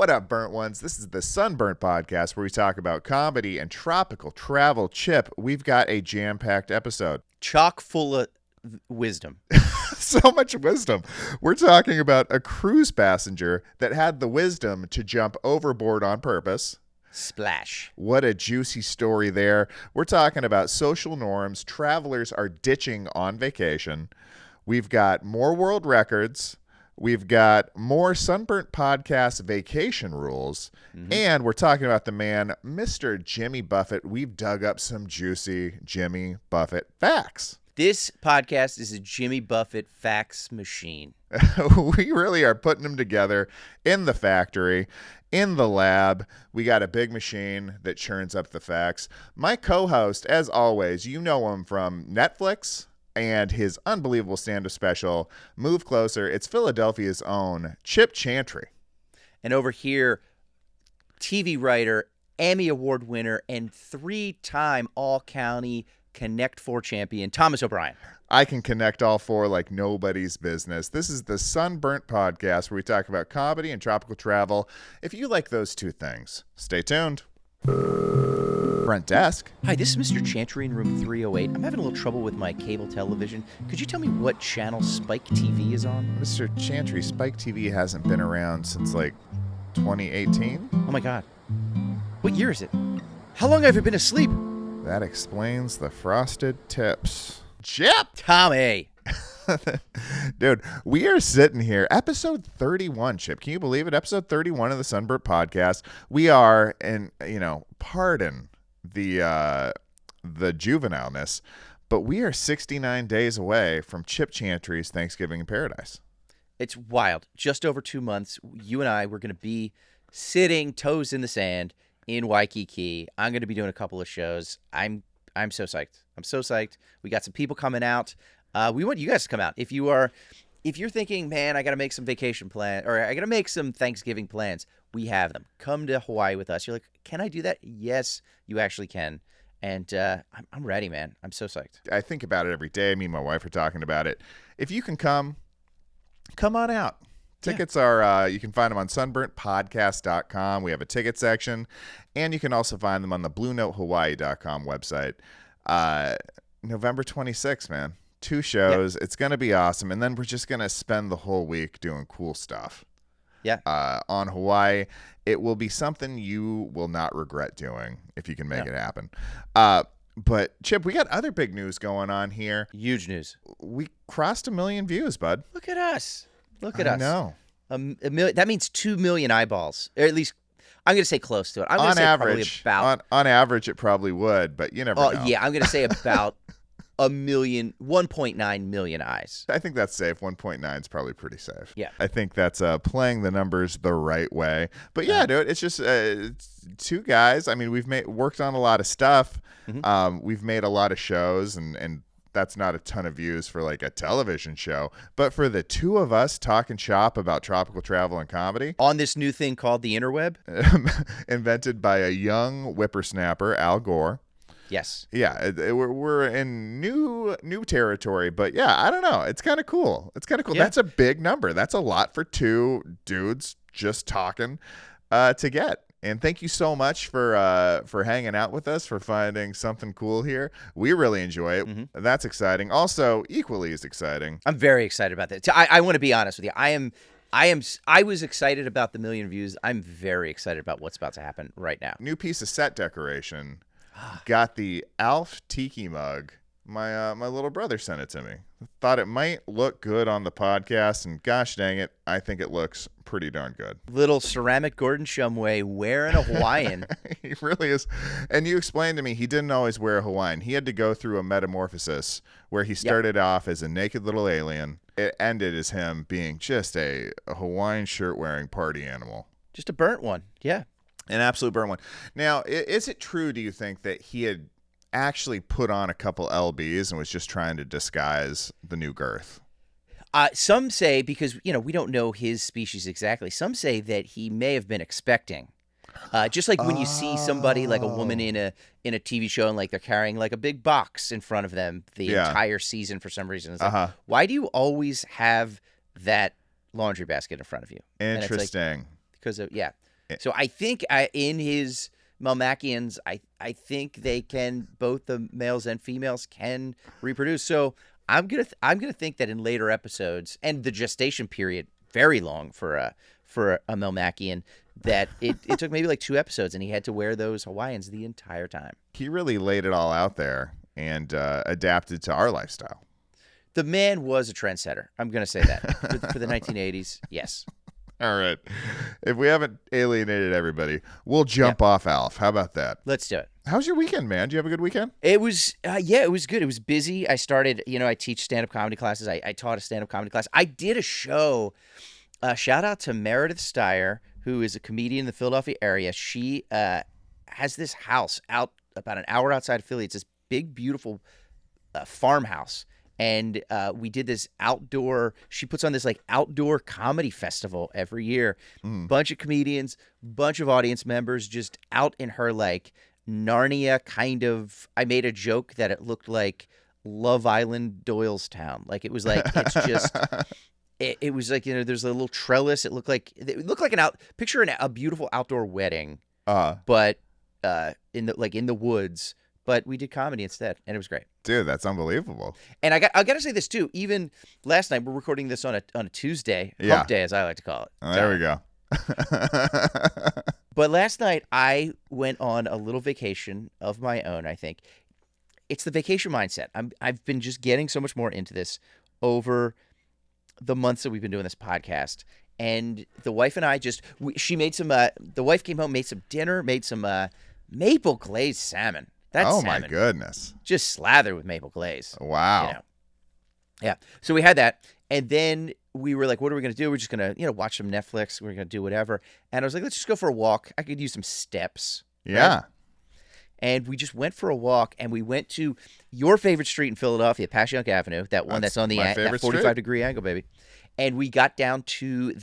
What up, burnt ones? This is the Sunburnt podcast where we talk about comedy and tropical travel. Chip, we've got a jam-packed episode. Chock full of wisdom. So much wisdom. We're talking about a cruise passenger that had the wisdom to jump overboard on purpose. Splash. What a juicy story there. We're talking about social norms travelers are ditching on vacation. We've got more world records. We've got more Sunburnt podcast vacation rules. And we're talking about the man, Mr. Jimmy Buffett. We've dug up some juicy Jimmy Buffett facts. This podcast is a Jimmy Buffett fax machine. We really are putting them together in the factory, in the lab. We got a big machine that churns up the facts. My co-host, as always, you know him from Netflix and his unbelievable stand-up special, Move Closer. It's Philadelphia's own Chip Chantry. And over here, TV writer, Emmy Award winner, and 3-time All-County Connect 4 champion, Thomas O'Brien. I can connect all four like nobody's business. This is the Sunburnt podcast where we talk about comedy and tropical travel. If you like those two things, stay tuned. Front desk. Hi, this is Mr. Chantry in room 308. I'm having a little trouble with my cable television. Could you tell me what channel Spike TV is on? Mr. Chantry, Spike TV hasn't been around since like 2018. Oh my God. What year is it? How long have I been asleep? That explains the frosted tips. Chip! Tommy. Dude, we are sitting here. Episode 31, Chip. Can you believe it? Episode 31 of the Sunburnt podcast. We are, and pardon the juvenileness, but we are 69 days away from Chip Chantry's Thanksgiving in Paradise. It's wild. Just over 2 months, you and I were going to be sitting toes in the sand in Waikiki. I'm going to be doing a couple of shows. I'm so psyched. I'm so psyched. We got some people coming out. We want you guys to come out. If you're thinking, man, I got to make some vacation plan, or I got to make some Thanksgiving plans, we have them. Come to Hawaii with us. You're like, can I do that? Yes, you actually can. And I'm ready, man. I'm so psyched. I think about it every day. Me and my wife are talking about it. If you can come on out. Tickets are, you can find them on sunburntpodcast.com. We have a ticket section, and you can also find them on the bluenotehawaii.com website. November 26th, man. 2 shows. It's going to be awesome. And then we're just going to spend the whole week doing cool stuff. Yeah. On Hawaii. It will be something you will not regret doing if you can make it happen. But, Chip, we got other big news going on here. Huge news. We crossed 1 million views, bud. Look at us. Look at us. I know. That means 2 million eyeballs, or at least I'm going to say close to it. I'm going to say average, probably about on average, it probably would, but you never know. Yeah, I'm going to say about 1.9 million eyes. I think that's safe. 1.9 is probably pretty safe. Yeah. I think that's playing the numbers the right way. But yeah, dude, it's just it's 2 guys. I mean, we've worked on a lot of stuff. We've made a lot of shows, and that's not a ton of views for like a television show, but for the 2 of us talking shop about tropical travel and comedy on this new thing called the interweb, invented by a young whippersnapper, Al Gore. Yes. Yeah, we're in new territory, but yeah, I don't know. It's kind of cool. Yeah. That's a big number. That's a lot for 2 dudes just talking to get. And thank you so much for hanging out with us, for finding something cool here. We really enjoy it. That's exciting. Also, equally as exciting. I'm very excited about that. I want to be honest with you. I was excited about the 1 million views. I'm very excited about what's about to happen right now. New piece of set decoration. Got the Alf Tiki mug. My little brother sent it to me. Thought it might look good on the podcast, and gosh dang it, I think it looks pretty darn good. Little ceramic Gordon Shumway wearing a Hawaiian. He really is. And you explained to me he didn't always wear a Hawaiian. He had to go through a metamorphosis where he started off as a naked little alien. It ended as him being just a Hawaiian shirt-wearing party animal. Just a burnt one, yeah. An absolute burnt one. Now, is it true, do you think, that he had actually put on a couple LBs and was just trying to disguise the new girth? Some say, because we don't know his species exactly, some say that he may have been expecting. Just like when you see somebody, like a woman in a TV show, and like they're carrying like a big box in front of them the entire season for some reason. It's like, why do you always have that laundry basket in front of you? Interesting. Because of So I think in his Melmacians, I think they can, both the males and females can reproduce. So I'm gonna think that in later episodes, and the gestation period very long for a Melmacian, that it took maybe like 2 episodes, and he had to wear those Hawaiians the entire time. He really laid it all out there and adapted to our lifestyle. The man was a trendsetter. I'm gonna say that for the 1980s. Yes. All right. If we haven't alienated everybody, we'll jump off Alf. How about that? Let's do it. How's your weekend, man? Did you have a good weekend? It was, it was good. It was busy. I started, I teach stand-up comedy classes. I taught a stand-up comedy class. I did a show. Shout out to Meredith Steyer, who is a comedian in the Philadelphia area. She has this house out about an hour outside of Philly. It's this big, beautiful farmhouse. And we did this outdoor, she puts on this like outdoor comedy festival every year. Bunch of comedians, bunch of audience members just out in her like Narnia kind of, I made a joke that it looked like Love Island Doylestown. Like it was like, it's just, it was like, there's a little trellis. It looked like picture a beautiful outdoor wedding, but in the woods. But we did comedy instead, and it was great. Dude, that's unbelievable. And I got to say this too. Even last night, we're recording this on a Tuesday, hump day, as I like to call it. There we go. But last night, I went on a little vacation of my own. I think it's the vacation mindset. I've been just getting so much more into this over the months that we've been doing this podcast. And the wife and I she made some. The wife came home, made some dinner, made some maple glazed salmon. Oh, salmon, my goodness. just slathered with maple glaze. Wow. Yeah. So we had that. And then we were like, what are we going to do? We're just going to, watch some Netflix. We're going to do whatever. And I was like, let's just go for a walk. I could use some steps. Yeah. Right? And we just went for a walk, and we went to your favorite street in Philadelphia, Passyunk Avenue, that one that's on that 45-degree angle, baby. And we got down to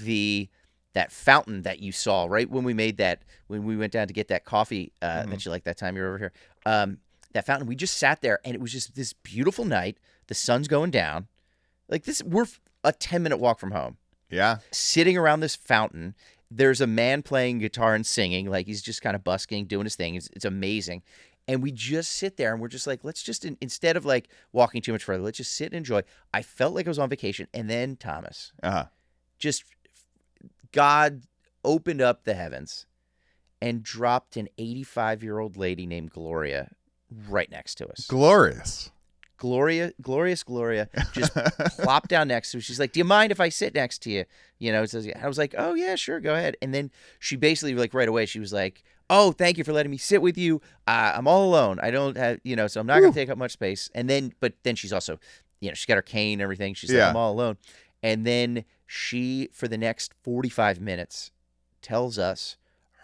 that fountain that you saw right when we made that, when we went down to get that coffee that you liked that time you were over here. That fountain, we just sat there, and it was just this beautiful night. The sun's going down. Like this, we're a 10-minute walk from home. Yeah. Sitting around this fountain. There's a man playing guitar and singing, like he's just kind of busking, doing his thing. It's amazing. And we just sit there, and we're just like, let's just, instead of like walking too much further, let's just sit and enjoy. I felt like I was on vacation. And then Thomas, just God opened up the heavens and dropped an 85-year-old lady named Gloria right next to us. Glorious Gloria just plopped down next to us. She's like, do you mind if I sit next to you? I was like, oh yeah, sure, go ahead. And then she basically, like, right away, she was like, oh, thank you for letting me sit with you. I'm all alone. I don't have, so I'm not going to take up much space. And then, but then she's also, she's got her cane and everything. She's like, I'm all alone. And then she, for the next 45 minutes, tells us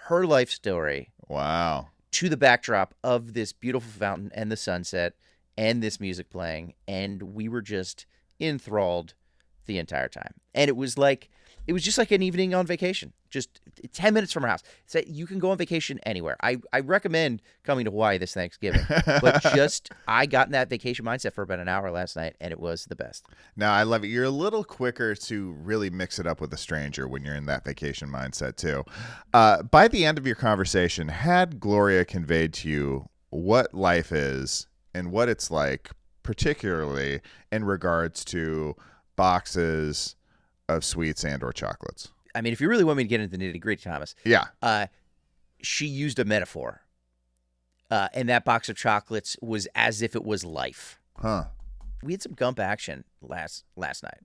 her life story. Wow. To the backdrop of this beautiful fountain and the sunset and this music playing. And we were just enthralled the entire time. And it was just like an evening on vacation, just 10 minutes from our house. So you can go on vacation anywhere. I recommend coming to Hawaii this Thanksgiving, but I got in that vacation mindset for about an hour last night, and it was the best. Now, I love it. You're a little quicker to really mix it up with a stranger when you're in that vacation mindset too. By the end of your conversation, had Gloria conveyed to you what life is and what it's like, particularly in regards to boxes of sweets and or chocolates? I mean, if you really want me to get into the nitty-gritty, Thomas. Yeah. She used a metaphor. And that box of chocolates was as if it was life. Huh. We had some gump action last night.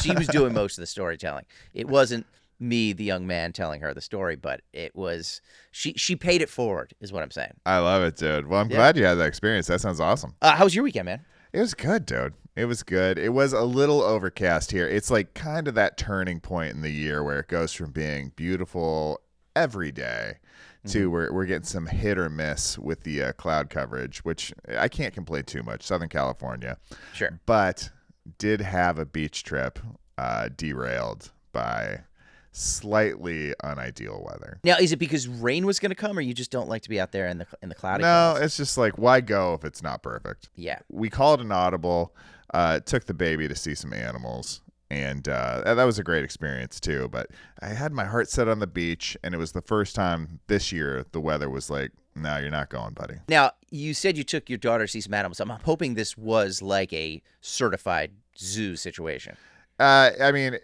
She was doing most of the storytelling. It wasn't me, the young man, telling her the story, but it was she paid it forward, is what I'm saying. I love it, dude. Well, I'm glad you had that experience. That sounds awesome. How was your weekend, man? It was good, dude. It was good. It was a little overcast here. It's like kind of that turning point in the year where it goes from being beautiful every day to we're getting some hit or miss with the cloud coverage, which I can't complain too much. Southern California. Sure. But did have a beach trip derailed by slightly unideal weather. Now, is it because rain was going to come, or you just don't like to be out there in the cloudy? No, it's just like, why go if it's not perfect? Yeah. We called an audible, took the baby to see some animals, And that was a great experience too. But I had my heart set on the beach, and it was the first time this year the weather was like, no, you're not going, buddy. Now, you said you took your daughter to see some animals. I'm hoping this was like a certified zoo situation. I mean,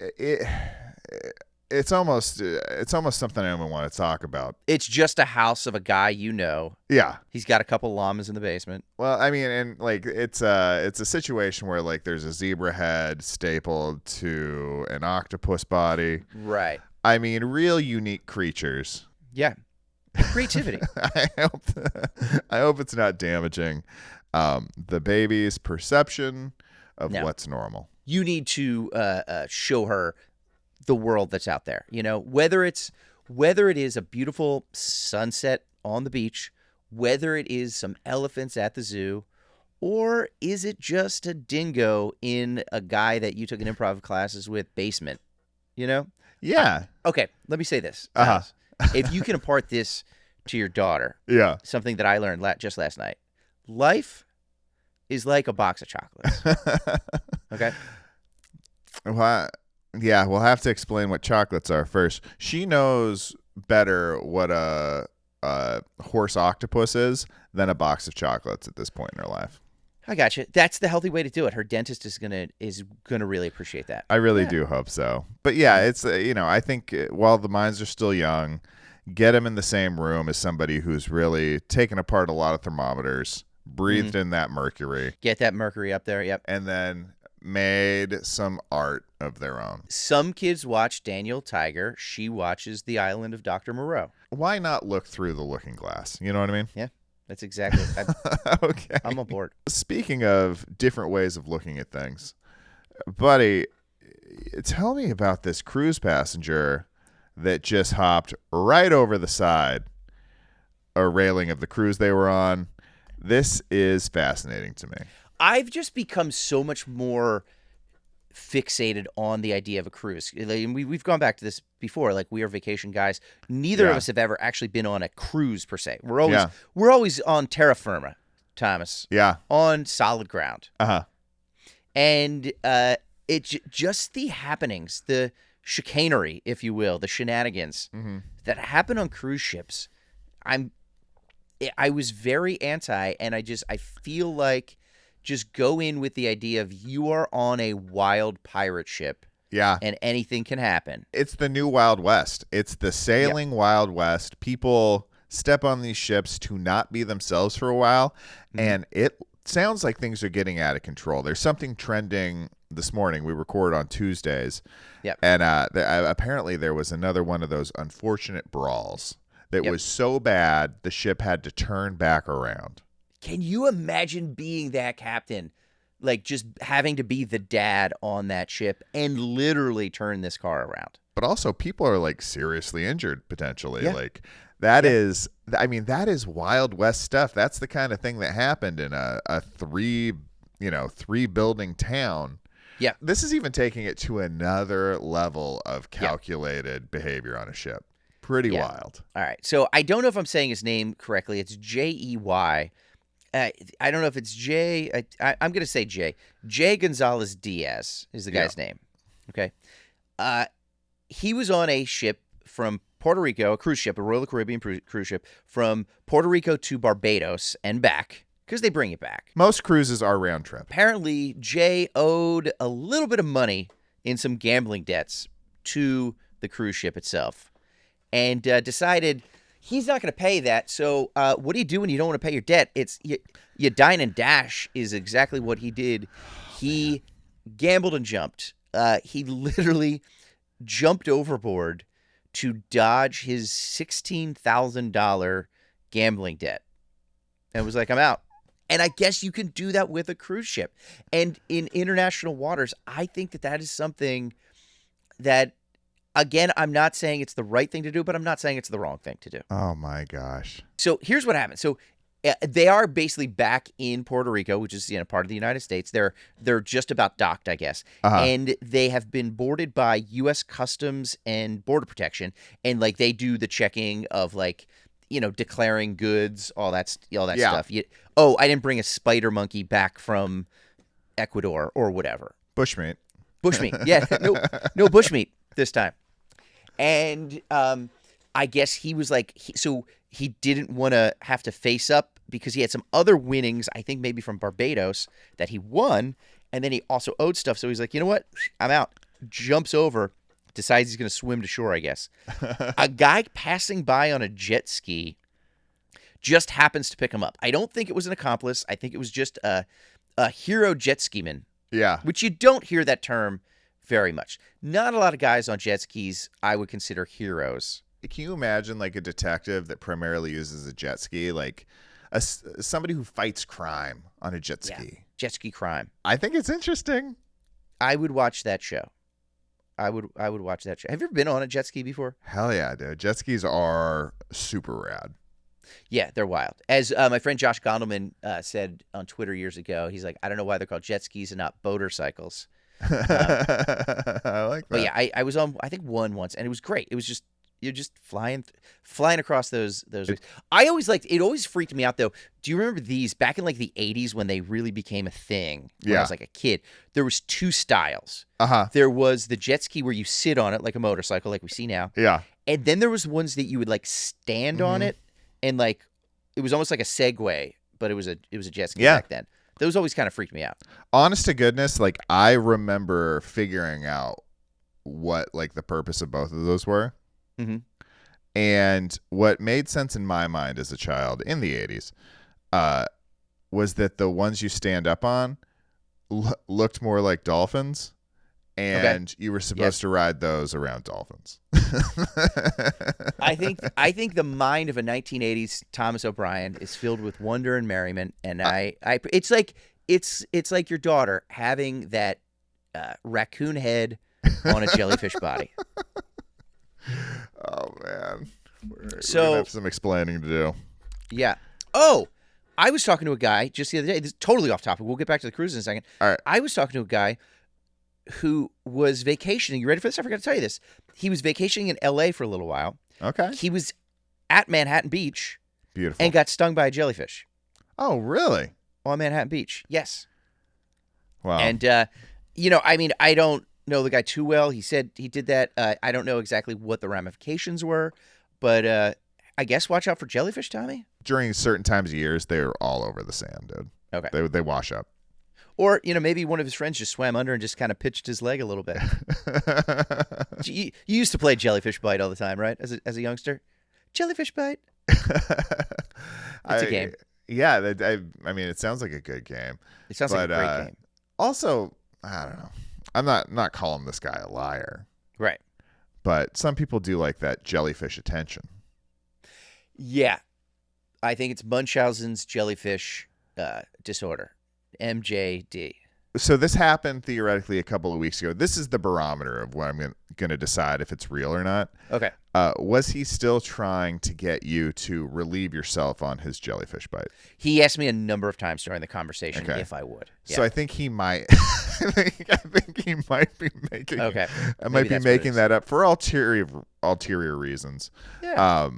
it's almost something I don't even want to talk about. It's just a house of a guy you know. Yeah. He's got a couple llamas in the basement. Well, I mean, and like it's a situation where like there's a zebra head stapled to an octopus body. Right. I mean, real unique creatures. Yeah. Creativity. I hope it's not damaging the baby's perception of what's normal. You need to show her the world that's out there. You know, whether it is a beautiful sunset on the beach, whether it is some elephants at the zoo, or is it just a dingo in a guy that you took an improv classes with basement, you know? Yeah. Okay, let me say this. Uh-huh. If you can impart this to your daughter, yeah, something that I learned just last night, life is like a box of chocolates. Okay? Well, yeah, we'll have to explain what chocolates are first. She knows better what a horse octopus is than a box of chocolates at this point in her life. I got you. That's the healthy way to do it. Her dentist is gonna really appreciate that. I really do hope so. But yeah, it's I think while the minds are still young, get them in the same room as somebody who's really taken apart a lot of thermometers, breathed in that mercury, get that mercury up there. Yep, and then made some art of their own. Some kids watch Daniel Tiger. She watches The Island of Dr. Moreau. Why not look through the looking glass? You know what I mean? Yeah. That's exactly. Okay. I'm on board. Speaking of different ways of looking at things, buddy, tell me about this cruise passenger that just hopped right over the side or railing of the cruise they were on. This is fascinating to me. I've just become so much more fixated on the idea of a cruise. We've gone back to this before. Like, we are vacation guys. Neither of us have ever actually been on a cruise per se. We're always on terra firma, Thomas. Yeah. On solid ground. Uh-huh. And just the happenings, the chicanery, if you will, the shenanigans that happen on cruise ships. I was very anti, and I feel like just go in with the idea of you are on a wild pirate ship. Yeah. And anything can happen. It's the new Wild West. It's the sailing Wild West. People step on these ships to not be themselves for a while, and it sounds like things are getting out of control. There's something trending this morning. We record on Tuesdays. Yep. And apparently there was another one of those unfortunate brawls that was so bad the ship had to turn back around. Can you imagine being that captain? Like, just having to be the dad on that ship and literally turn this car around. But also, people are like seriously injured potentially. Yeah. Like, that is Wild West stuff. That's the kind of thing that happened in a three building town. Yeah. This is even taking it to another level of calculated behavior on a ship. Pretty wild. All right. So I don't know if I'm saying his name correctly. It's Jey. I don't know if it's Jay. I'm going to say Jay. Jay Gonzalez Diaz is the guy's name. Okay. He was on a ship from Puerto Rico, a cruise ship, a Royal Caribbean cruise ship, from Puerto Rico to Barbados and back, because they bring it back. Most cruises are round trip. Apparently, Jay owed a little bit of money in some gambling debts to the cruise ship itself, and decided he's not going to pay that. So what do you do when you don't want to pay your debt? It's you dine and dash is exactly what he did. He gambled and jumped. He literally jumped overboard to dodge his $16,000 gambling debt. And was like, I'm out. And I guess you can do that with a cruise ship. And in international waters, I think that is something that, again, I'm not saying it's the right thing to do, but I'm not saying it's the wrong thing to do. Oh, my gosh. So here's what happened. So they are basically back in Puerto Rico, which is part of the United States. They're just about docked, I guess. And they have been boarded by U.S. Customs and Border Protection. And, like, they do the checking of, like, declaring goods, all that stuff. I didn't bring a spider monkey back from Ecuador or whatever. Bushmeat. Bushmeat. Yeah, no bushmeat this time. And I guess he was like, so he didn't want to have to face up because he had some other winnings, I think maybe from Barbados, that he won. And then he also owed stuff. So he's like, you know what? I'm out. Jumps over, decides he's going to swim to shore, I guess. A guy passing by on a jet ski just happens to pick him up. I don't think it was an accomplice. I think it was just a hero jet ski man. Yeah. Which you don't hear that term very much. Not a lot of guys on jet skis I would consider heroes. Can you imagine like a detective that primarily uses a jet ski, like somebody who fights crime on a jet ski? Yeah. Jet ski crime. I think it's interesting. I would watch that show. I would watch that show. Have you ever been on a jet ski before? Hell yeah, dude. Jet skis are super rad. Yeah, they're wild. As my friend Josh Gondelman said on Twitter years ago, he's like, I don't know why they're called jet skis and not motorcycles. I like that. But yeah, I was on, I think one once, and it was great. It was just, you're just flying across those. I always liked, it always freaked me out though. Do you remember these back in like the 80s when they really became a thing? When I was like a kid, there was two styles. There was the jet ski where you sit on it like a motorcycle, like we see now. Yeah. And then there was ones that you would like stand on it, and like it was almost like a Segway, but it was a jet ski back then. Those always kind of freaked me out. Honest to goodness, like I remember figuring out what like the purpose of both of those were. Mm-hmm. And what made sense in my mind as a child in the 80s was that the ones you stand up on looked more like dolphins, and you were supposed to ride those around dolphins. I think the mind of a 1980s Thomas O'Brien is filled with wonder and merriment, and it's like your daughter having that raccoon head on a jellyfish body. Oh man, we're so gonna have some explaining to do. Yeah. Oh, I was talking to a guy just the other day. This is totally off topic. We'll get back to the cruise in a second. All right. I was talking to a guy who was vacationing. You ready for this? I forgot to tell you this. He was vacationing in L.A. for a little while. Okay. He was at Manhattan Beach. Beautiful. And got stung by a jellyfish. Oh, really? On Manhattan Beach. Yes. Wow. And, I mean, I don't know the guy too well. He said he did that. I don't know exactly what the ramifications were, but I guess watch out for jellyfish, Tommy. During certain times of years, they're all over the sand, dude. Okay. They wash up. Or, maybe one of his friends just swam under and just kind of pitched his leg a little bit. You used to play jellyfish bite all the time, right? As a youngster? Jellyfish bite. It's a game. Yeah. I mean, it sounds like a good game. It sounds like a great game. Also, I don't know. I'm not calling this guy a liar. Right. But some people do like that jellyfish attention. Yeah. I think it's Munchausen's jellyfish disorder. MJD. So this happened theoretically a couple of weeks ago. This is the barometer of when I'm going to decide if it's real or not. Okay. Was he still trying to get you to relieve yourself on his jellyfish bite? He asked me a number of times during the conversation if I would. Yeah. So I think he might. I think he might be making. Okay. I might be making that up for ulterior reasons. Yeah.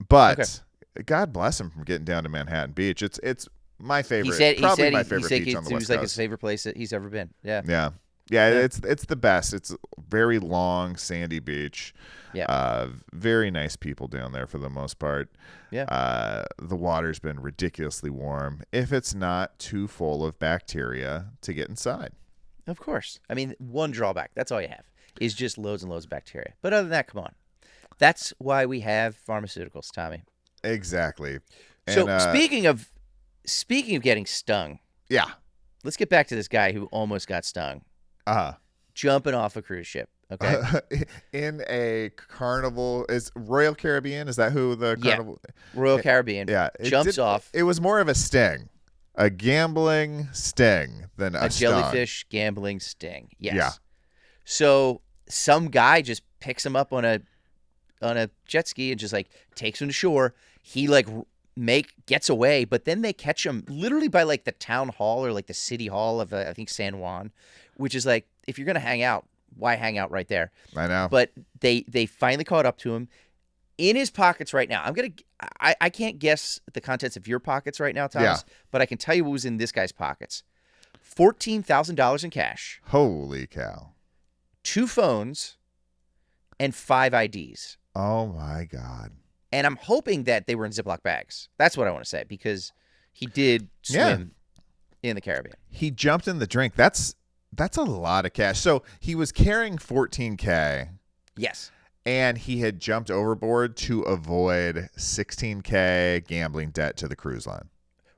But God bless him for getting down to Manhattan Beach. It's my favorite. My favorite beach on the West Coast. It was like his favorite place that he's ever been. Yeah. Yeah. It's the best. It's very long, sandy beach. Yeah. Very nice people down there for the most part. Yeah. The water's been ridiculously warm. If it's not too full of bacteria to get inside. Of course. I mean, one drawback. That's all you have is just loads and loads of bacteria. But other than that, come on. That's why we have pharmaceuticals, Tommy. Exactly. So speaking of getting stung. Yeah. Let's get back to this guy who almost got stung. Jumping off a cruise ship. Okay. In a Carnival. Is Royal Caribbean? Is that who the Carnival? Royal Caribbean. Yeah. Jumps off. It was more of a sting. A gambling sting than a jellyfish gambling sting. Yes. Yeah. So some guy just picks him up on a jet ski and just like takes him to shore. He like gets away, but then they catch him literally by like the town hall or like the city hall of I think San Juan, which is like, if you're gonna hang out, why hang out right there? I know. But they finally caught up to him. In his pockets right now, I can't guess the contents of your pockets right now, Thomas, but I can tell you what was in this guy's pockets. $14,000 in cash. Holy cow. 2 phones, and 5 IDs. Oh my God. And I'm hoping that they were in Ziploc bags. That's what I want to say, because he did swim in the Caribbean. He jumped in the drink. That's a lot of cash. So he was carrying $14K. Yes. And he had jumped overboard to avoid $16K gambling debt to the cruise line.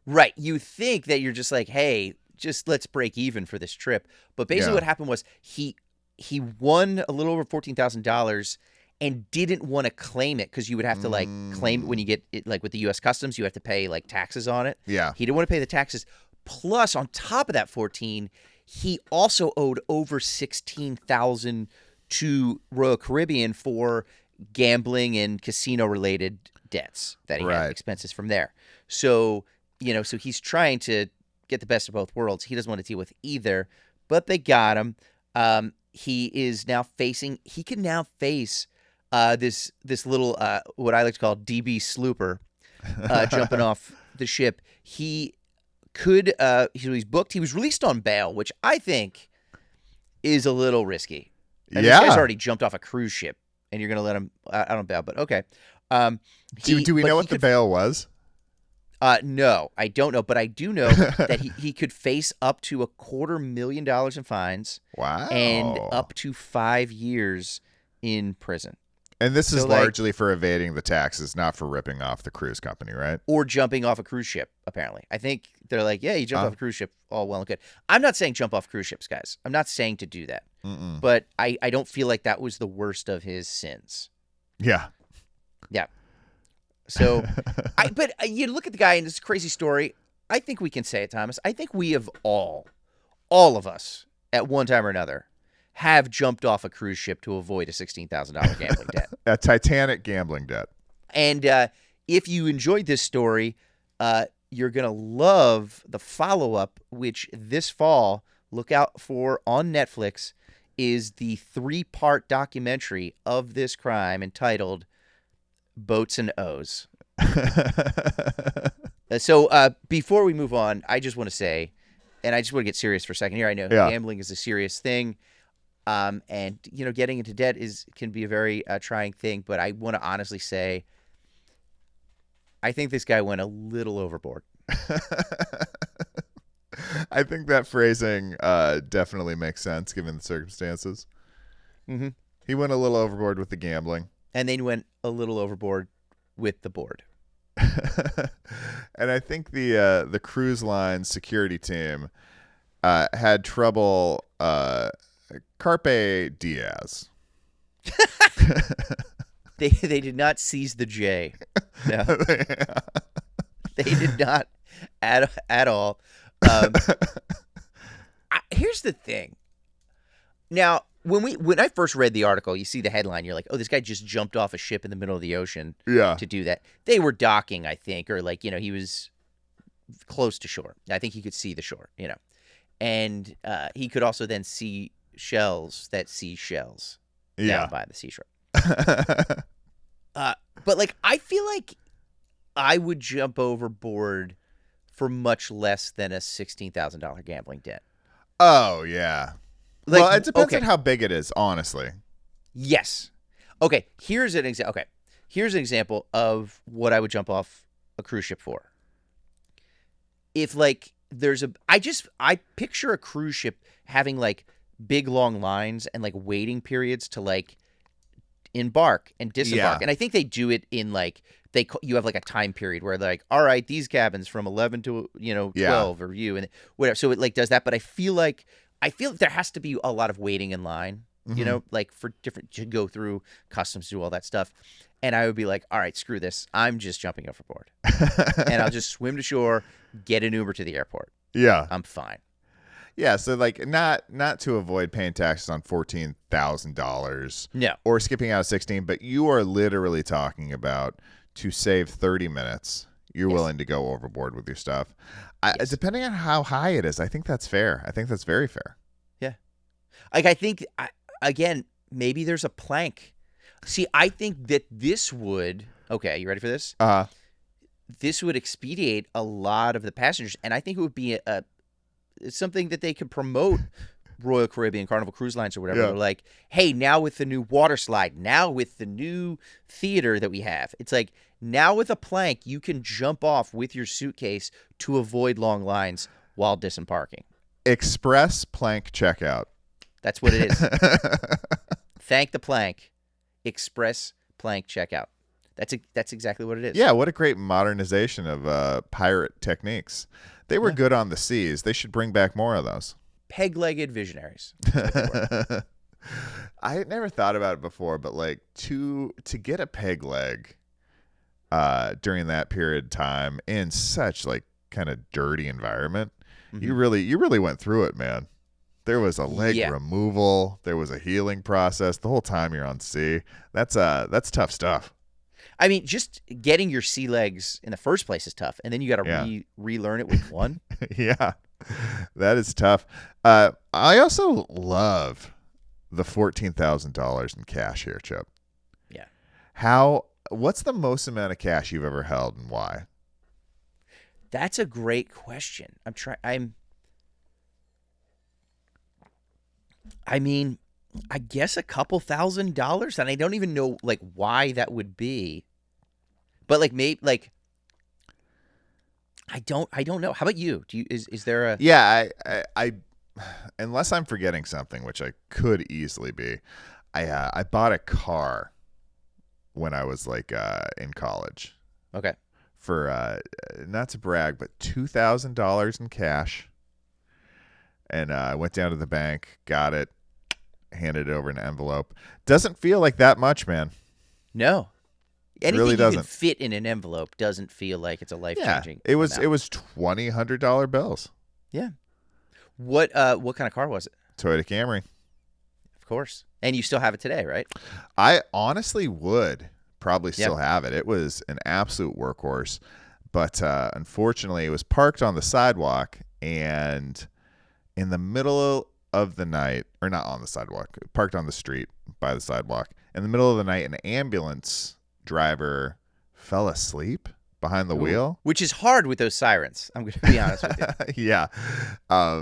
Right. You think that you're just like, hey, just let's break even for this trip. But basically what happened was he won a little over $14,000 and didn't want to claim it, because you would have to like claim it when you get it, like with the U.S. Customs, you have to pay like taxes on it. Yeah. He didn't want to pay the taxes. Plus, on top of that 14, he also owed over $16,000 to Royal Caribbean for gambling and casino related debts that he had, expenses from there. So, so he's trying to get the best of both worlds. He doesn't want to deal with either, but they got him. He can now face this little what I like to call DB slooper jumping off the ship. He's booked. He was released on bail, which I think is a little risky. And this guy's already jumped off a cruise ship, and you're going to let him out on bail, but okay. Do we know what the bail was? No, I don't know, but I do know that he could face up to $250,000 in fines. Wow. And up to 5 years in prison. And this is largely for evading the taxes, not for ripping off the cruise company, right? Or jumping off a cruise ship, apparently. I think they're like, yeah, you jump off a cruise ship, all well and good. I'm not saying jump off cruise ships, guys. I'm not saying to do that. But I don't feel like that was the worst of his sins. Yeah. Yeah. So, but you look at the guy, and this crazy story. I think we can say it, Thomas. I think we have all of us, at one time or another, have jumped off a cruise ship to avoid a $16,000 gambling debt. A Titanic gambling debt. And if you enjoyed this story, you're going to love the follow-up, which this fall, look out for on Netflix, is the 3-part documentary of this crime entitled Boats and O's. So before we move on, I just want to say, and I just want to get serious for a second here. I know gambling is a serious thing. And getting into debt can be a very trying thing, but I want to honestly say, I think this guy went a little overboard. I think that phrasing definitely makes sense given the circumstances. Mm-hmm. He went a little overboard with the gambling. And then went a little overboard with the board. And I think the cruise line security team had trouble Carpe Diaz. They did not seize the J. No. They did not at all. Here's the thing. Now, when I first read the article, you see the headline, you're like, oh, this guy just jumped off a ship in the middle of the ocean to do that. They were docking, I think, or he was close to shore. I think he could see the shore, And he could also then see seashells down by the seashore. But I feel like I would jump overboard for much less than a $16,000 gambling debt. Oh, yeah. Well, it depends on how big it is, honestly. Yes. Okay, here's an example. Okay, here's an example of what I would jump off a cruise ship for. If I picture a cruise ship having big long lines and like waiting periods to like embark and disembark. And I think they do it in like you have like a time period where they're like, all right, these cabins from 11 to 12 or you and whatever. So it like does that, but I feel like there has to be a lot of waiting in line, like for different to go through customs, do all that stuff. And I would be like, all right, screw this. I'm just jumping overboard. And I'll just swim to shore, get an Uber to the airport. Yeah. I'm fine. Yeah, so like not to avoid paying taxes on $14,000. No. Or skipping out of 16, but you are literally talking about to save 30 minutes. You're willing to go overboard with your stuff. Depending on how high it is, I think that's fair. I think that's very fair. Yeah. Like I think again, maybe there's a plank. See, I think that this would okay, you ready for this? This would expedite a lot of the passengers, and I think it would be something that they could promote Royal Caribbean, Carnival Cruise Lines or whatever. Yeah. They're like, hey, now with the new water slide, now with the new theater that we have, it's like now with a plank, you can jump off with your suitcase to avoid long lines while disembarking. Express plank checkout. That's what it is. Thank the plank. Express plank checkout. That's exactly what it is. Yeah, what a great modernization of pirate techniques. They were good on the seas. They should bring back more of those. Peg-legged visionaries. I had never thought about it before, but like to get a peg leg during that period of time in such like kind of dirty environment, you really went through it, man. There was a leg removal, there was a healing process the whole time you're on sea. That's tough stuff. I mean, just getting your sea legs in the first place is tough, and then you got to relearn it with one. Yeah, that is tough. I also love the $14,000 in cash here, Chip. Yeah. What's the most amount of cash you've ever held, and why? That's a great question. I mean, I guess a couple $1,000s, and I don't even know like why that would be. But like maybe like I don't know. How about you? Is there a Yeah, I unless I'm forgetting something, which I could easily be. I bought a car when I was like in college. Okay. For not to brag, but $2,000 in cash. And I went down to the bank, got it, handed it over in an envelope. Doesn't feel like that much, man. No. Anything really you doesn't. can fit in an envelope doesn't feel like it's a life-changing. It was amount. $100 bills. Yeah. What kind of car was it? Toyota Camry. Of course. And you still have it today, right? I honestly would probably still have it. It was an absolute workhorse, but unfortunately, it was parked on the sidewalk, and in the middle of the night, or not on the sidewalk, parked on the street by the sidewalk. In the middle of the night, an ambulance driver fell asleep behind the wheel. Which is hard with those sirens. I'm going to be honest with you. Yeah.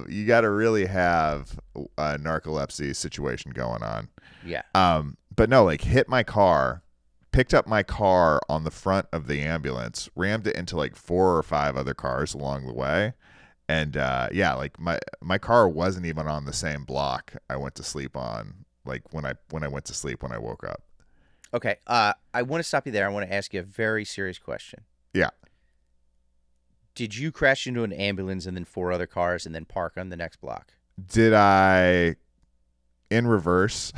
You got to really have a narcolepsy situation going on. Yeah. But no, like hit my car, picked up my car on the front of the ambulance, rammed it into like 4 or 5 other cars along the way. And like my car wasn't even on the same block I went to sleep on. Like when I went to sleep when I woke up. Okay. I want to stop you there. I want to ask you a very serious question. Yeah. Did you crash into an ambulance and then 4 other cars and then park on the next block? Did I, in reverse,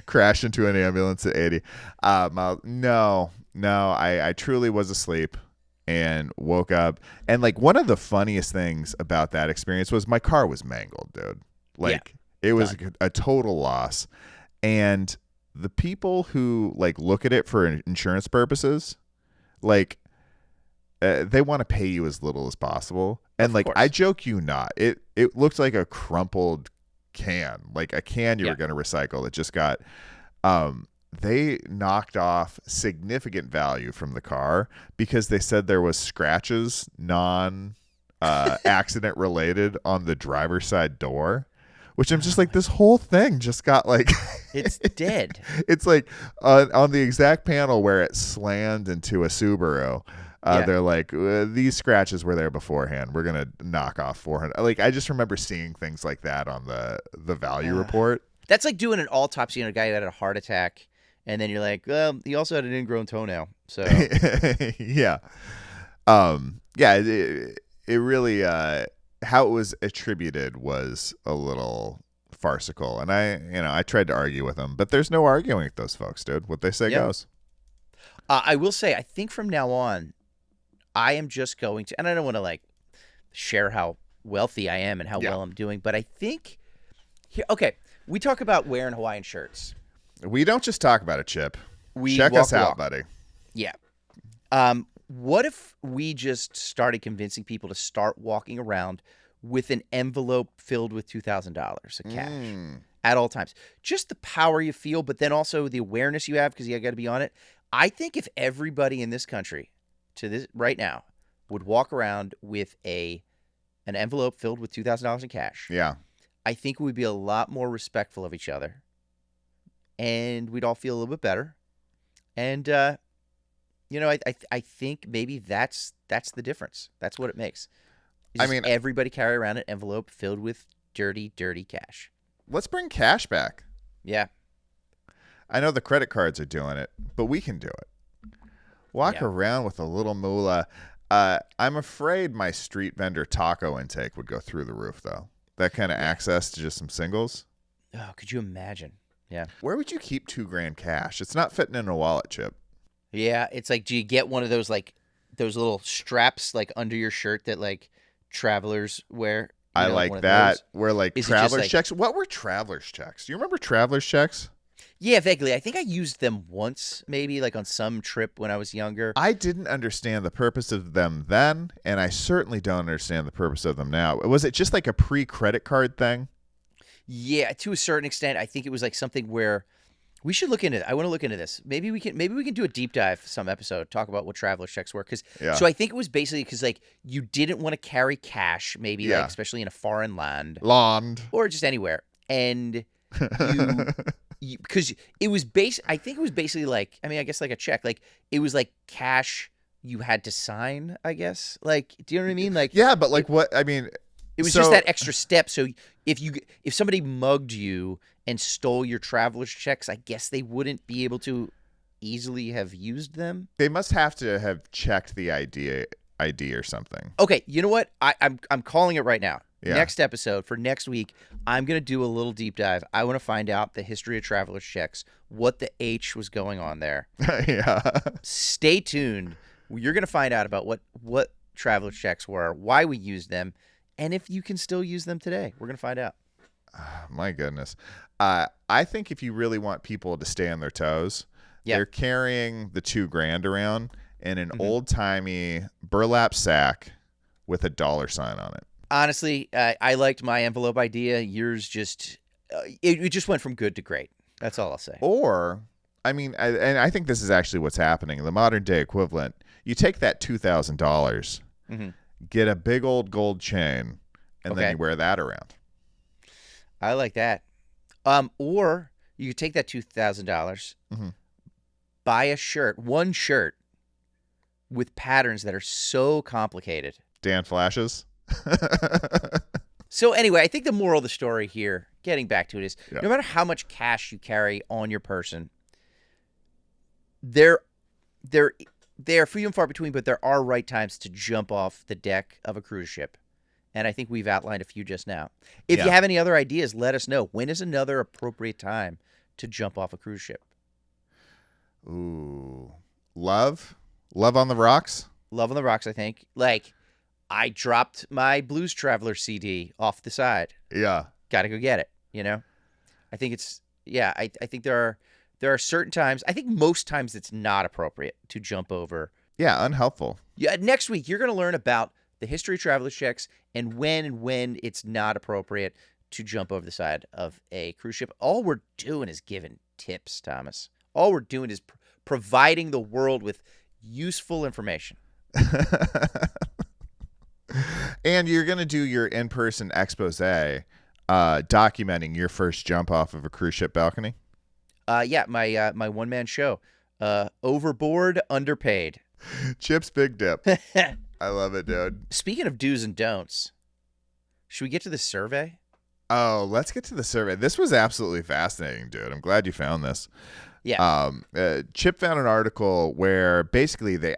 crash into an ambulance at 80 miles? No. I truly was asleep and woke up. And like one of the funniest things about that experience was my car was mangled, dude. Like it was a total loss. And the people who like look at it for insurance purposes, like they want to pay you as little as possible. And like, I joke you not, it looked like a crumpled can, like a can you were going to recycle. It just got, they knocked off significant value from the car because they said there was scratches, accident related on the driver's side door. Which I'm just like, this whole thing just got like... It's dead. It's like on the exact panel where it slammed into a Subaru, they're like, these scratches were there beforehand. We're going to knock off 400. Like, I just remember seeing things like that on the value report. That's like doing an autopsy on a guy who had a heart attack, and then you're like, well, he also had an ingrown toenail. So Yeah. It really... how it was attributed was a little farcical, and I tried to argue with them, but there's no arguing with those folks, dude. What they say goes. I will say, I think from now on, I am just going to, and I don't want to like share how wealthy I am and how well I'm doing, but I think we talk about wearing Hawaiian shirts. We don't just talk about it, Chip. We check us out, buddy. Yeah. What if we just started convincing people to start walking around with an envelope filled with $2,000 of cash at all times? Just the power you feel, but then also the awareness you have because you got to be on it. I think if everybody in this country to this right now would walk around with an envelope filled with $2,000 in cash, I think we'd be a lot more respectful of each other, and we'd all feel a little bit better. And I think maybe that's the difference. That's what it makes. Everybody carry around an envelope filled with dirty, dirty cash. Let's bring cash back. Yeah. I know the credit cards are doing it, but we can do it. Walk around with a little moolah. I'm afraid my street vendor taco intake would go through the roof, though. That kind of access to just some singles. Oh, could you imagine? Yeah. Where would you keep $2,000 cash? It's not fitting in a wallet, Chip. Yeah, it's like, do you get one of those like those little straps like under your shirt that like travelers wear? I like that. Where like traveler's checks. What were traveler's checks? Do you remember traveler's checks? Yeah, vaguely. I think I used them once, maybe like on some trip when I was younger. I didn't understand the purpose of them then, and I certainly don't understand the purpose of them now. Was it just like a pre-credit card thing? Yeah, to a certain extent. I think it was like something where we should look into it. I want to look into this. Maybe we can do a deep dive some episode, talk about what traveler's checks were. So I think it was basically because like you didn't want to carry cash, maybe like especially in a foreign land. Or just anywhere. And because it was I think it was basically like, I guess like a check. Like it was like cash you had to sign, I guess. Like, do you know what I mean? Like, yeah, but like what? It was just that extra step. So if somebody mugged you and stole your traveler's checks, I guess they wouldn't be able to easily have used them. They must have to have checked the ID or something. Okay, you know what? I'm calling it right now. Yeah. Next episode for next week, I'm gonna do a little deep dive. I want to find out the history of traveler's checks, what the H was going on there. Yeah. Stay tuned. You're gonna find out about what traveler's checks were, why we used them, and if you can still use them today. We're gonna find out. My goodness. I think if you really want people to stay on their toes, they're carrying the $2,000 around in an old-timey burlap sack with a $sign on it. Honestly, I liked my envelope idea. Yours just it just went from good to great. That's all I'll say. Or, and I think this is actually what's happening. The modern day equivalent, you take that $2,000, get a big old gold chain, and then you wear that around. I like that. Or you could take that $2,000, buy one shirt with patterns that are so complicated. Dan flashes. So anyway, I think the moral of the story here, getting back to it, is no matter how much cash you carry on your person, they are few and far between, but there are right times to jump off the deck of a cruise ship. And I think we've outlined a few just now. If you have any other ideas, let us know. When is another appropriate time to jump off a cruise ship? Ooh. Love on the Rocks? Love on the Rocks, I think. Like, I dropped my Blues Traveler CD off the side. Yeah. Got to go get it, you know? I think it's, I think there are certain times, I think most times it's not appropriate to jump over. Yeah, unhelpful. Yeah, next week, you're going to learn about the history of traveler's checks and when it's not appropriate to jump over the side of a cruise ship. All we're doing is giving tips, Thomas. All we're doing is providing the world with useful information. And you're going to do your in-person expose documenting your first jump off of a cruise ship balcony? My one-man show, Overboard, Underpaid. Chip's Big Dip. I love it, dude. Speaking of do's and don'ts, should we get to the survey? Oh, let's get to the survey. This was absolutely fascinating, dude. I'm glad you found this. Yeah. Chip found an article where basically they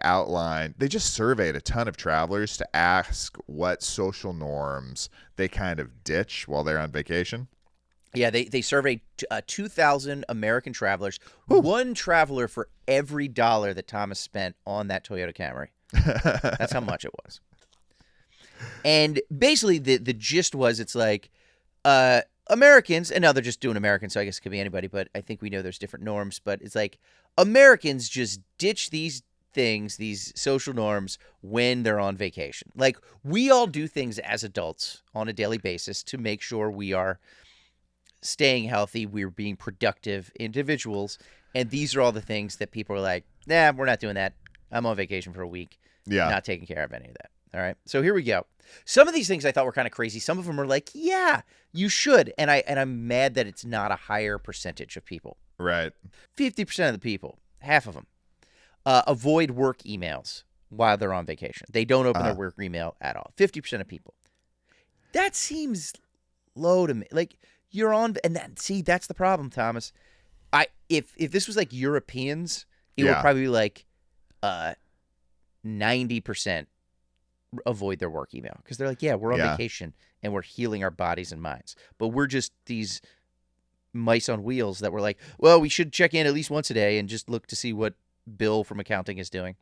just surveyed a ton of travelers to ask what social norms they kind of ditch while they're on vacation. Yeah, they surveyed 2,000 American travelers, Ooh. One traveler for every dollar that Thomas spent on that Toyota Camry. That's how much it was. And basically the gist was it's like Americans, and now they're just doing Americans, so I guess it could be anybody, but I think we know there's different norms, but it's like Americans just ditch these things, these social norms, when they're on vacation. Like, we all do things as adults on a daily basis to make sure we are staying healthy, we're being productive individuals, and these are all the things that people are like, nah, we're not doing that. I'm on vacation for a week. Yeah. Not taking care of any of that. All right. So here we go. Some of these things I thought were kind of crazy. Some of them are like, yeah, you should. And I'm mad that it's not a higher percentage of people. Right. 50% of the people, half of them, avoid work emails while they're on vacation. They don't open their work email at all. 50% of people. That seems low to me. Like, you're on, and that's the problem, Thomas. If this was like Europeans, it would probably be like 90% avoid their work email because they're like, yeah, we're on vacation and we're healing our bodies and minds. But we're just these mice on wheels that were like, well, we should check in at least once a day and just look to see what Bill from accounting is doing.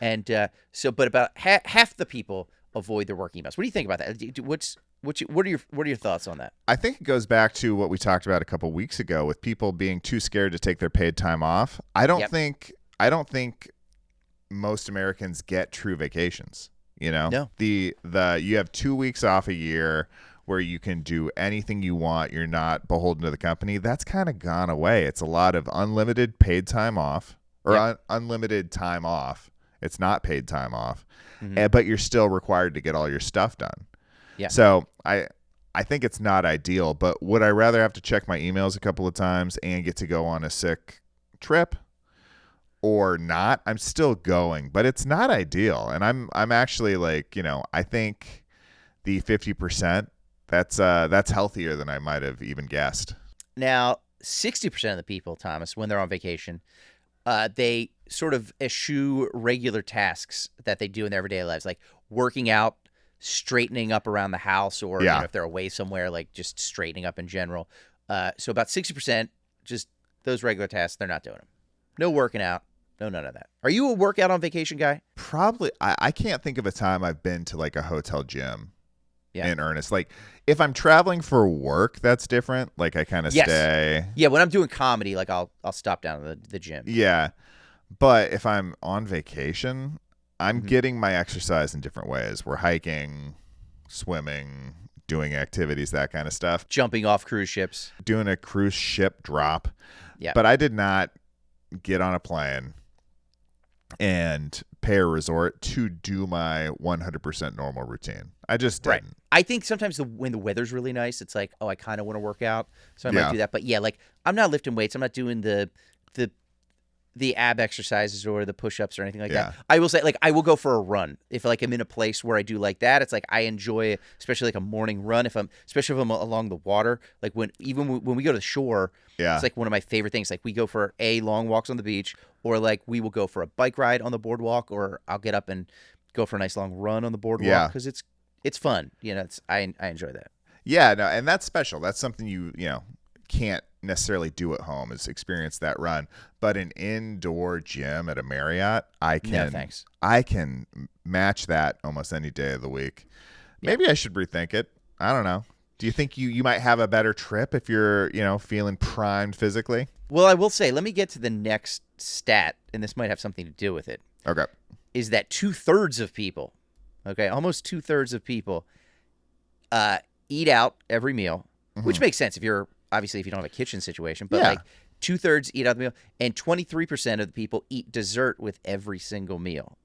And but about half the people avoid their work emails. What do you think about that? What are your thoughts on that? I think it goes back to what we talked about a couple weeks ago with people being too scared to take their paid time off. I don't think most Americans get true vacations. You know, no. You have 2 weeks off a year where you can do anything you want. You're not beholden to the company. That's kind of gone away. It's a lot of unlimited paid time off or unlimited time off. It's not paid time off, but you're still required to get all your stuff done. Yeah. So I think it's not ideal, but would I rather have to check my emails a couple of times and get to go on a sick trip? Or not? I'm still going, but it's not ideal. And I'm actually like, I think the 50%, that's healthier than I might have even guessed. Now, 60% of the people, Thomas, when they're on vacation, they sort of eschew regular tasks that they do in their everyday lives, like working out, straightening up around the house, or if they're away somewhere, like just straightening up in general. So about 60%, just those regular tasks, they're not doing them. No working out. No, none of that. Are you a workout on vacation guy? Probably. I can't think of a time I've been to like a hotel gym in earnest. Like if I'm traveling for work, that's different. Like I kind of stay. Yeah, when I'm doing comedy, like I'll stop down at the gym. Yeah. But if I'm on vacation, I'm getting my exercise in different ways. We're hiking, swimming, doing activities, that kind of stuff. Jumping off cruise ships. Doing a cruise ship drop. Yeah. But I did not get on a plane and pay a resort to do my 100% normal routine. I just didn't. Right. I think sometimes when the weather's really nice, it's like, oh, I kind of want to work out, so I might do that. But yeah, like I'm not lifting weights. I'm not doing the ab exercises or the push-ups or anything like that. I will say, like, I will go for a run if like I'm in a place where I do like that. It's like I enjoy, especially like a morning run. Especially if I'm along the water, like when we go to the shore, it's like one of my favorite things. Like we go for long walks on the beach, or like we will go for a bike ride on the boardwalk, or I'll get up and go for a nice long run on the boardwalk because it's fun. I enjoy that. Yeah, no, and that's special. That's something you can't necessarily do at home, is experience that run. But an indoor gym at a Marriott, I can match that almost any day of the week. Maybe I should rethink it. I don't know. Do you think you might have a better trip if you're feeling primed physically? Well, I will say, let me get to the next stat, and this might have something to do with it. Okay. Is that 2/3 of people, almost 2/3 of people eat out every meal, which makes sense if you don't have a kitchen situation, but like 2/3 eat out the meal, and 23% of the people eat dessert with every single meal.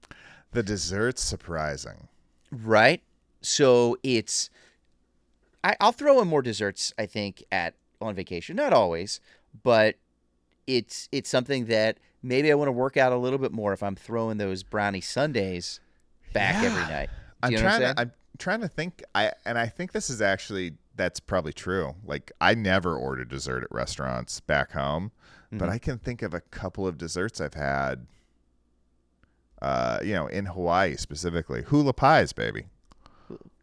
The dessert's surprising. Right? So I'll throw in more desserts, I think, on vacation. Not always, but it's something that maybe I want to work out a little bit more if I'm throwing those brownie sundaes back every night. I'm trying to think. I think this is actually, that's probably true. Like I never order dessert at restaurants back home, but I can think of a couple of desserts I've had, in Hawaii specifically. Hula pies, baby.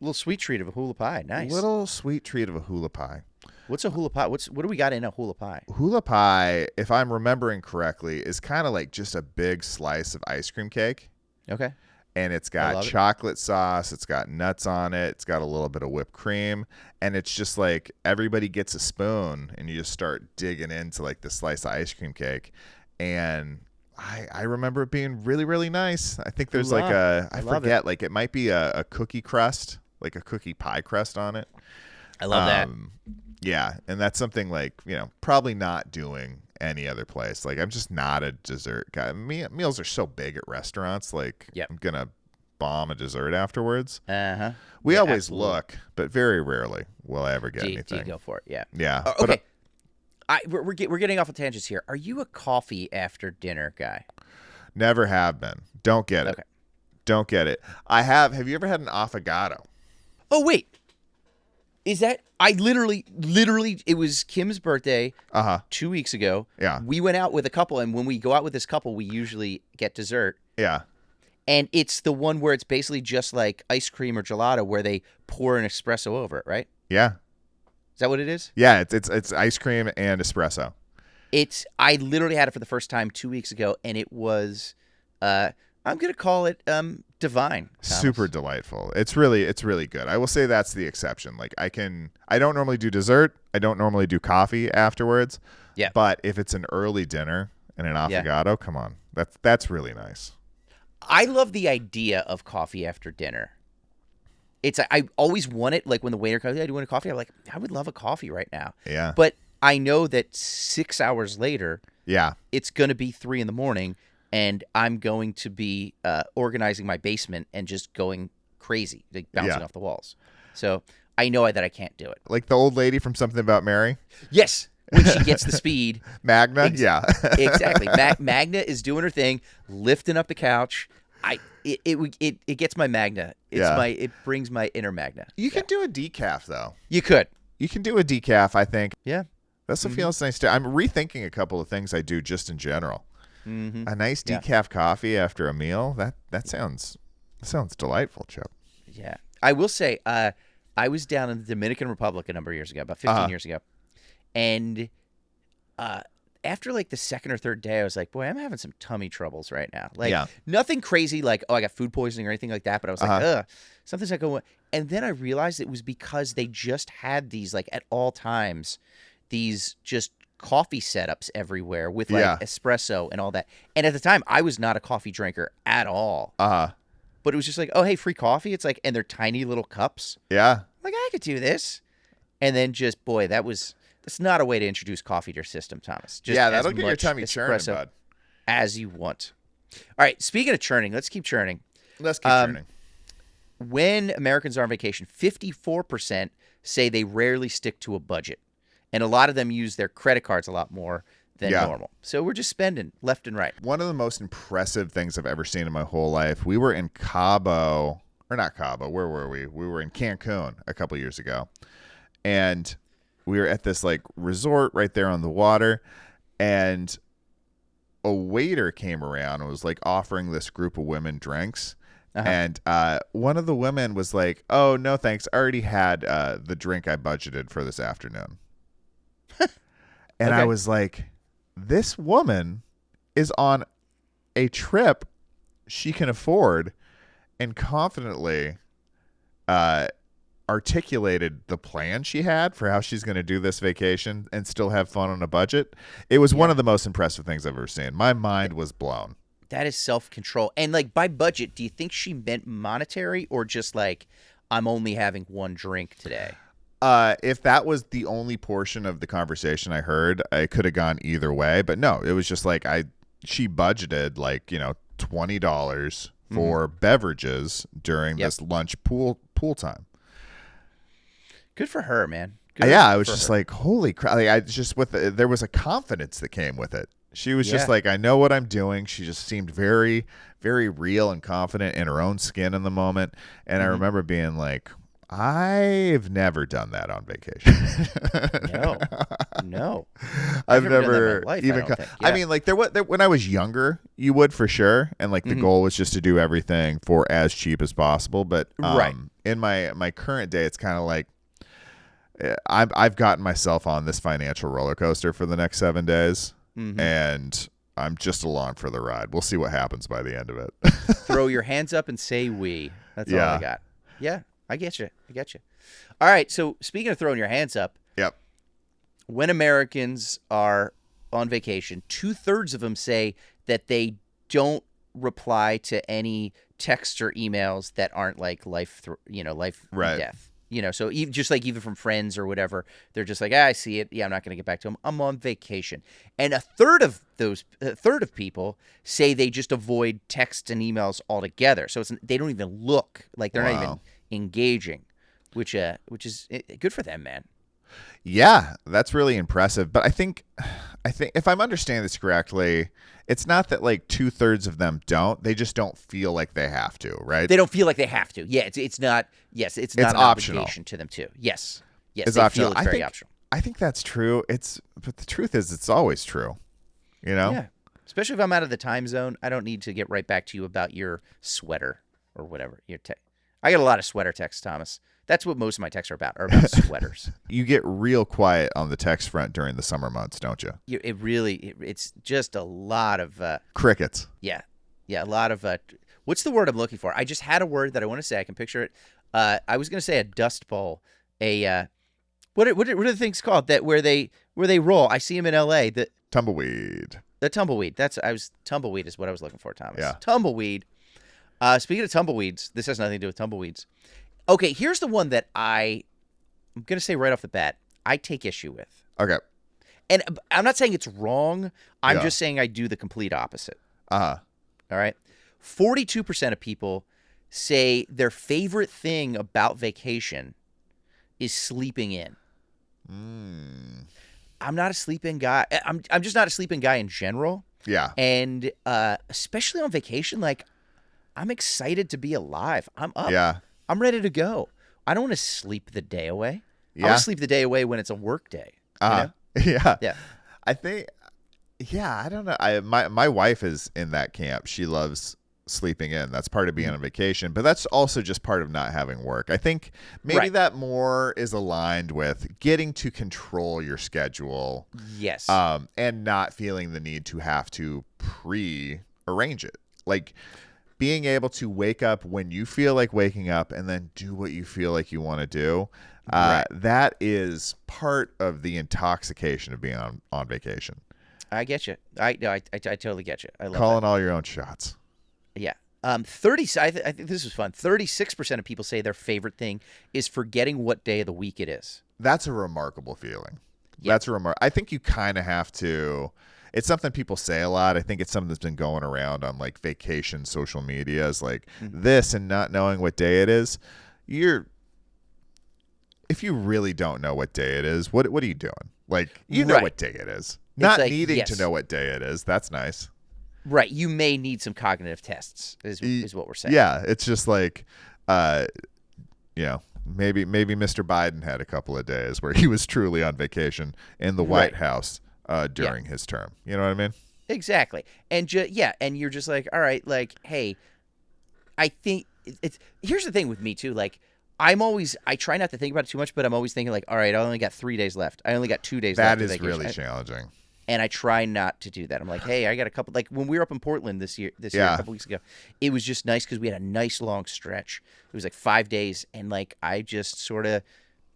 Little sweet treat of a hula pie. Nice. Little sweet treat of a hula pie. What's a hula pie? What do we got in a hula pie? Hula pie, if I'm remembering correctly, is kind of like just a big slice of ice cream cake. Okay. And it's got chocolate sauce. It's got nuts on it. It's got a little bit of whipped cream. And it's just like everybody gets a spoon and you just start digging into like the slice of ice cream cake. And I remember it being really, really nice. I think there's I forget, like it might be a cookie crust, like a cookie pie crust on it. I love that. Yeah. And that's something like, probably not doing any other place. Like I'm just not a dessert guy. Meals are so big at restaurants. Like I'm going to bomb a dessert afterwards. Uh-huh. We Yeah, always absolutely. look, but very rarely will I ever get Do you anything. go for it? Yeah. Yeah. Okay. We're getting off of tangents here. Are you a coffee after dinner guy? Never have been. Don't get it. Okay. Don't get it. I have. Have you ever had an affogato? Oh, wait. Is that I literally it was Kim's birthday 2 weeks ago. Yeah. We went out with a couple, and when we go out with this couple, we usually get dessert. Yeah. And it's the one where it's basically just like ice cream or gelato where they pour an espresso over it, right? Yeah. Is that what it is? Yeah. It's ice cream and espresso. I literally had it for the first time 2 weeks ago, and it was I'm gonna call it divine. Thomas. Super delightful. It's really good. I will say that's the exception. Like I don't normally do dessert. I don't normally do coffee afterwards. Yeah. But if it's an early dinner and an affogato, come on. That's really nice. I love the idea of coffee after dinner. I always want it. Like when the waiter comes, "Hey, do you want a coffee?" I'm like, I would love a coffee right now. Yeah. But I know that 6 hours later, Yeah. it's going to be 3 a.m, and I'm going to be organizing my basement and just going crazy, like bouncing off the walls. So I know that I can't do it. Like the old lady from Something About Mary? Yes. When she gets the speed. Magna? Yeah. Exactly. Magna is doing her thing, lifting up the couch. It gets my Magna. It brings my inner Magna. You can do a decaf, though. You could. You can do a decaf, I think. Yeah. That's what feels nice, too. I'm rethinking a couple of things I do just in general. Mm-hmm. A nice decaf coffee after a meal, that sounds delightful, Chip. Yeah. I will say, I was down in the Dominican Republic a number of years ago, about 15 years ago. And after like the second or third day, I was like, boy, I'm having some tummy troubles right now. Like nothing crazy like, oh, I got food poisoning or anything like that. But I was like, ugh, something's not going. And then I realized it was because they just had these like at all times, these just coffee setups everywhere with like espresso and all that. And at the time, I was not a coffee drinker at all. But it was just like, oh, hey, free coffee. It's like, and they're tiny little cups. Yeah. Like, I could do this. And then just, boy, that's not a way to introduce coffee to your system, Thomas. Just that'll get your tummy churning, bud. As you want. All right, speaking of churning, let's keep churning. Let's keep churning. When Americans are on vacation, 54% say they rarely stick to a budget. And a lot of them use their credit cards a lot more than normal. So we're just spending left and right. One of the most impressive things I've ever seen in my whole life, we were in Cabo, or not Cabo, where were we? We were in Cancun a couple years ago. And we were at this like resort right there on the water. And a waiter came around and was like offering this group of women drinks. And one of the women was like, oh, no, thanks. I already had the drink I budgeted for this afternoon. And I was like, this woman is on a trip she can afford and confidently articulated the plan she had for how she's going to do this vacation and still have fun on a budget. It was one of the most impressive things I've ever seen. My mind was blown. That is self-control. And like by budget, do you think she meant monetary or just like, I'm only having one drink today? If that was the only portion of the conversation I heard, I could have gone either way. But no, it was just like she budgeted like, $20 for beverages during this lunch pool time. Good for her, man. I was just like, holy crap. Like, I just there was a confidence that came with it. She was just like, I know what I'm doing. She just seemed very, very real and confident in her own skin in the moment. And I remember being like, I've never done that on vacation. No. I've never done that in never my life, even. I mean, like when I was younger, you would for sure, and like the goal was just to do everything for as cheap as possible. But in my current day, it's kind of like I've gotten myself on this financial roller coaster for the next 7 days, and I'm just along for the ride. We'll see what happens by the end of it. Throw your hands up and say we. That's all I got. Yeah. I get you. All right. So speaking of throwing your hands up. Yep. When Americans are on vacation, 2/3 of them say that they don't reply to any texts or emails that aren't like life and death. So even from friends or whatever, they're just like, I see it. Yeah, I'm not going to get back to them. I'm on vacation. And a third of people say they just avoid texts and emails altogether. So they don't even look, like they're not even engaging, which is good for them, man. Yeah, that's really impressive. But I think if I'm understanding this correctly, it's not that like 2/3 of them don't. They just don't feel like they have to, right? They don't feel like they have to. Yeah, it's not. Yes, it's not an optional. obligation to them too. Yes, it's they optional. feel it's very optional. I think that's true. But the truth is, it's always true. Yeah. Especially if I'm out of the time zone, I don't need to get right back to you about your sweater or whatever. I get a lot of sweater texts, Thomas. That's what most of my texts are about sweaters. You get real quiet on the text front during the summer months, don't you? It's just a lot of crickets. Yeah, a lot of what's the word I'm looking for? I just had a word that I want to say. I can picture it. I was going to say a dust bowl. What are the things called that where they roll? I see them in L.A. The tumbleweed. The tumbleweed. Tumbleweed is what I was looking for, Thomas. Yeah. Tumbleweed. Speaking of tumbleweeds, this has nothing to do with tumbleweeds. Okay, here's the one that I'm going to say right off the bat, I take issue with. Okay. And I'm not saying it's wrong. I'm just saying I do the complete opposite. Uh-huh. All right? 42% of people say their favorite thing about vacation is sleeping in. I'm not a sleep-in guy. I'm just not a sleep-in guy in general. Yeah. And especially on vacation, like, I'm excited to be alive. I'm up. Yeah. I'm ready to go. I don't want to sleep the day away. Yeah. I want to sleep the day away when it's a work day. Yeah. Yeah. I think, I don't know. My wife is in that camp. She loves sleeping in. That's part of being on vacation, but that's also just part of not having work. I think maybe that more is aligned with getting to control your schedule. Yes. And not feeling the need to have to pre-arrange it. Like, being able to wake up when you feel like waking up and then do what you feel like you want to do, that is part of the intoxication of being on vacation. I get you. I totally get you. I love calling that. all your own shots. Yeah. I think this is fun. 36% of people say their favorite thing is forgetting what day of the week it is. That's a remarkable feeling. Yeah. I think you kind of have to. It's something people say a lot. I think it's something that's been going around on like vacation social media is like this, and not knowing what day it is. If you really don't know what day it is, what are you doing? Like, you know what day it is. Not like, needing to know what day it is. That's nice. Right. You may need some cognitive tests is what we're saying. Yeah. It's just like, maybe Mr. Biden had a couple of days where he was truly on vacation in the White House during his term. You know what I mean? Exactly. And and you're just like, all right, like, hey, I think here's the thing with me too. Like, I try not to think about it too much, but I'm always thinking like, all right, I only got 3 days left. I only got 2 days left. That is really challenging. And I try not to do that. I'm like, hey, I got a couple. Like when we were up in Portland this year, a couple weeks ago, it was just nice because we had a nice long stretch. It was like 5 days, and like I just sort of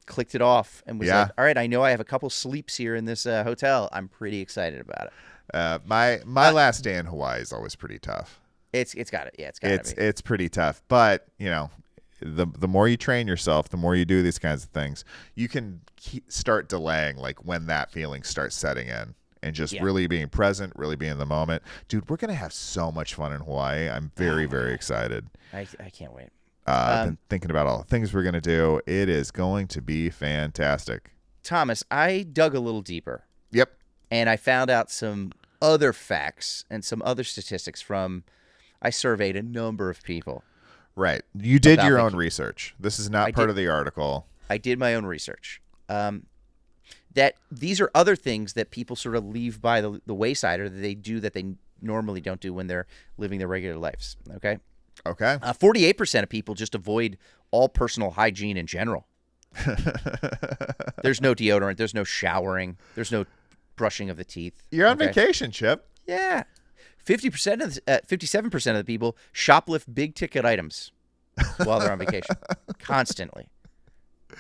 clicked it off and was like, all right, I know I have a couple sleeps here in this hotel. I'm pretty excited about it. My last day in Hawaii is always pretty tough. It's got it. Yeah, it's got to be. It's pretty tough, but the more you train yourself, the more you do these kinds of things, you can start delaying like when that feeling starts setting in. And just really being present, really being in the moment. Dude, we're going to have so much fun in Hawaii. I'm very, very excited. I can't wait. I've been thinking about all the things we're going to do. It is going to be fantastic. Thomas, I dug a little deeper. Yep. And I found out some other facts and some other statistics I surveyed a number of people. Right. You did your own research. This is not part of the article. I did my own research. That these are other things that people sort of leave by the wayside, or that they do that they normally don't do when they're living their regular lives. Okay. 48% of people just avoid all personal hygiene in general. There's no deodorant. There's no showering. There's no brushing of the teeth. You're on vacation, Chip. Yeah. 57% of the people shoplift big ticket items while they're on vacation, constantly.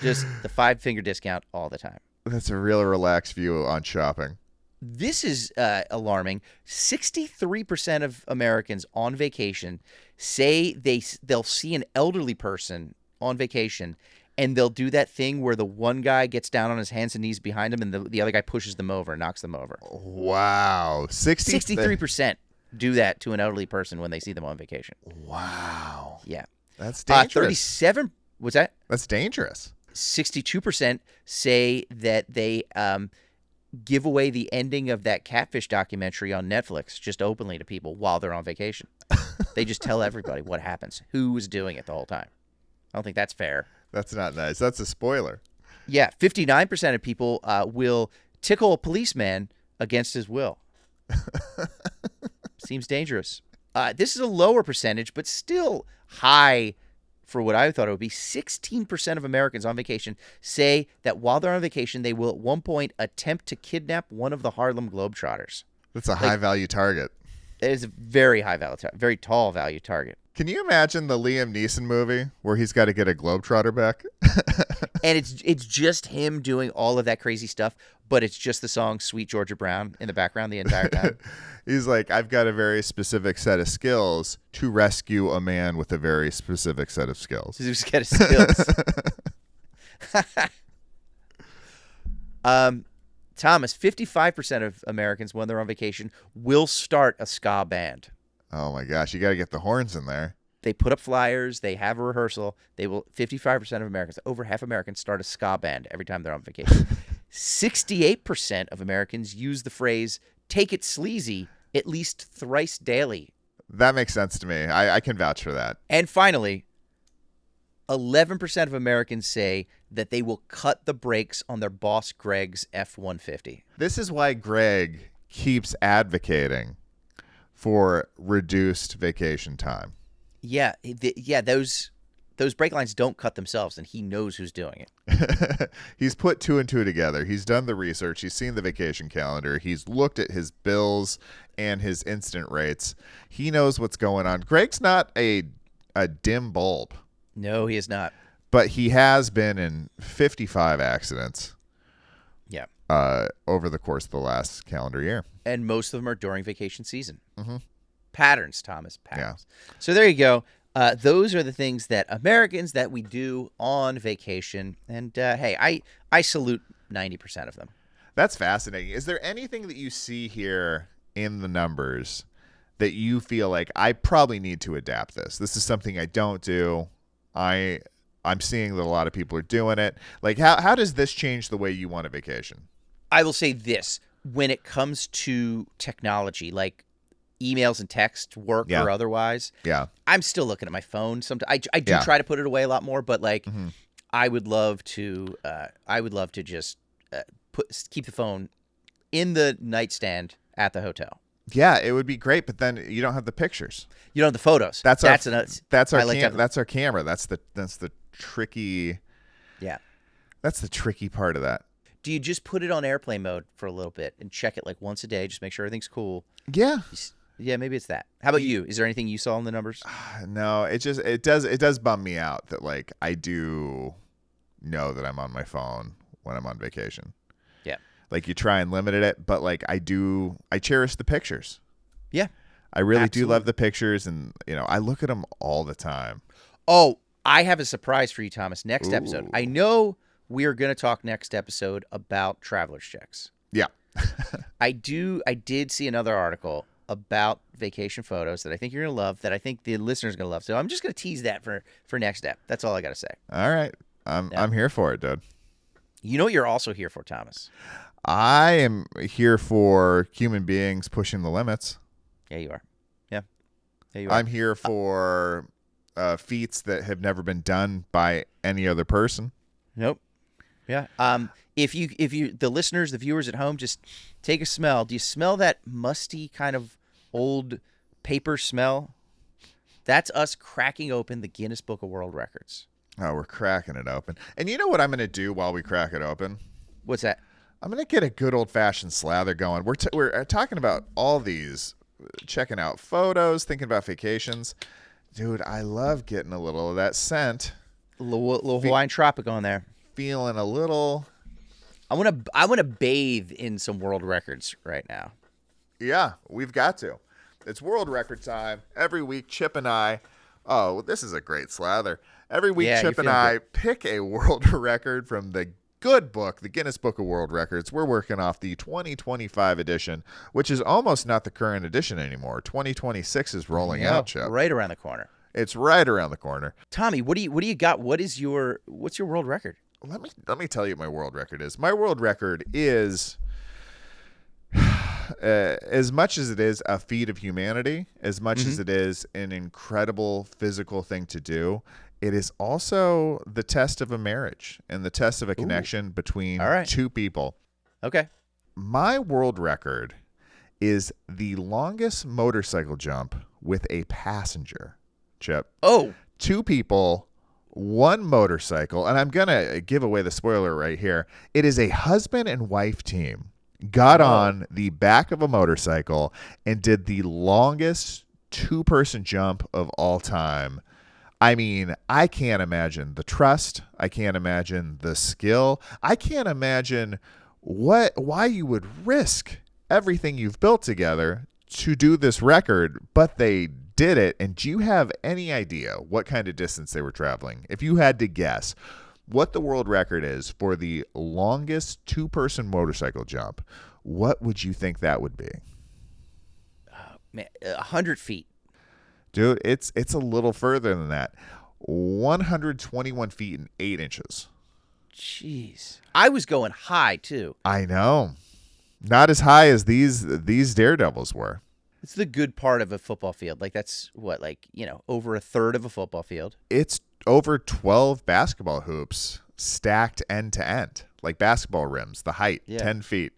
Just the 5-finger discount all the time. That's a real relaxed view on shopping. This is alarming. 63% of Americans on vacation say they'll see an elderly person on vacation and they'll do that thing where the one guy gets down on his hands and knees behind him, and the other guy pushes them over and knocks them over. Wow. 63% do that to an elderly person when they see them on vacation. Wow. Yeah. That's dangerous. 37, what's that? That's dangerous. 62% say that they give away the ending of that catfish documentary on Netflix just openly to people while they're on vacation. They just tell everybody what happens, who was doing it the whole time. I don't think that's fair. That's not nice. That's a spoiler. Yeah, 59% of people will tickle a policeman against his will. Seems dangerous. This is a lower percentage, but still high for what I thought it would be. 16% of Americans on vacation say that while they're on vacation, they will at one point attempt to kidnap one of the Harlem Globetrotters. That's a high-value target. It is a very high value, very tall value target. Can you imagine the Liam Neeson movie where he's got to get a Globetrotter back? And it's just him doing all of that crazy stuff, but it's just the song Sweet Georgia Brown in the background the entire time. He's like, I've got a very specific set of skills to rescue a man with a very specific set of skills. He's got his skills. Thomas, 55% of Americans, when they're on vacation, will start a ska band. Oh, my gosh. You got to get the horns in there. They put up flyers. They have a rehearsal. 55% of Americans, over half Americans, start a ska band every time they're on vacation. 68% of Americans use the phrase, take it sleazy, at least thrice daily. That makes sense to me. I can vouch for that. And finally, 11% of Americans say that they will cut the brakes on their boss Greg's F-150. This is why Greg keeps advocating for reduced vacation time. Yeah, those brake lines don't cut themselves, and he knows who's doing it. He's put two and two together. He's done the research. He's seen the vacation calendar. He's looked at his bills and his incident rates. He knows what's going on. Greg's not a dim bulb. No, he is not. But he has been in 55 accidents. Yeah. Over the course of the last calendar year. And most of them are during vacation season. Mm-hmm. Patterns, Thomas, patterns. Yeah. So there you go. Those are the things that Americans that we do on vacation. And, hey, I salute 90% of them. That's fascinating. Is there anything that you see here in the numbers that you feel like I probably need to adapt this? This is something I don't do. I'm seeing that a lot of people are doing it. Like, how does this change the way you want a vacation? I will say this. When it comes to technology, like emails and text work or otherwise, I'm still looking at my phone. Sometimes I do try to put it away a lot more, but like I would love to just keep the phone in the nightstand at the hotel. Yeah, it would be great, but then you don't have the pictures. You don't have the photos. That's our camera. That's the tricky. Yeah, that's the tricky part of that. Do you just put it on airplane mode for a little bit and check it like once a day, just make sure everything's cool? Yeah. Yeah, maybe it's that. How about you? Is there anything you saw in the numbers? No, it does bum me out that like I do know that I'm on my phone when I'm on vacation. Yeah. Like you try and limit it, but like I cherish the pictures. Yeah. I really do love the pictures, and I look at them all the time. Oh, I have a surprise for you, Thomas. Next episode. I know we are going to talk next episode about traveler's checks. Yeah. I did see another article about vacation photos that I think you're going to love, that I think the listeners are going to love. So I'm just going to tease that for next ep. That's all I got to say. All right. I'm here for it, dude. You know what you're also here for, Thomas? I am here for human beings pushing the limits. Yeah, you are. Yeah. You are. I'm here for feats that have never been done by any other person. Nope. Yeah. If you the listeners, the viewers at home, just take a smell. Do you smell that musty kind of old paper smell? That's us cracking open the Guinness Book of World Records. Oh, we're cracking it open. And you know what I'm going to do while we crack it open? What's that? I'm going to get a good old-fashioned slather going. We're talking about all these, checking out photos, thinking about vacations. Dude, I love getting a little of that scent. A little Hawaiian Tropic on there. Feeling a little. I want to bathe in some world records right now. Yeah, we've got to. It's world record time. Every week, Chip and I Oh, well, this is a great slather. Every week, Yeah, Chip you're and feeling I pick a world record from the good book, the Guinness Book of World Records. We're working off the 2025 edition, which is almost not the current edition anymore. 2026 is rolling out, Chip. Right around the corner. It's right around the corner. Tommy, what do you got? What's your world record? Let me tell you what my world record is. My world record is as much as it is a feat of humanity, as much as it is an incredible physical thing to do, it is also the test of a marriage and the test of a connection between two people. Okay. My world record is the longest motorcycle jump with a passenger, Chip. Oh. Two people, one motorcycle, and I'm going to give away the spoiler right here. It is a husband and wife team got on the back of a motorcycle and did the longest two-person jump of all time. I mean, I can't imagine the trust. I can't imagine the skill. I can't imagine why you would risk everything you've built together to do this record, but they did it. And do you have any idea what kind of distance they were traveling? If you had to guess what the world record is for the longest two-person motorcycle jump, what would you think that would be? Man, 100 feet. Dude, it's a little further than that. 121 feet and 8 inches. Jeez. I was going high, too. I know. Not as high as these daredevils were. It's the good part of a football field. Like, that's what, over a third of a football field. It's over 12 basketball hoops stacked end to end, like basketball rims, the height, 10 feet.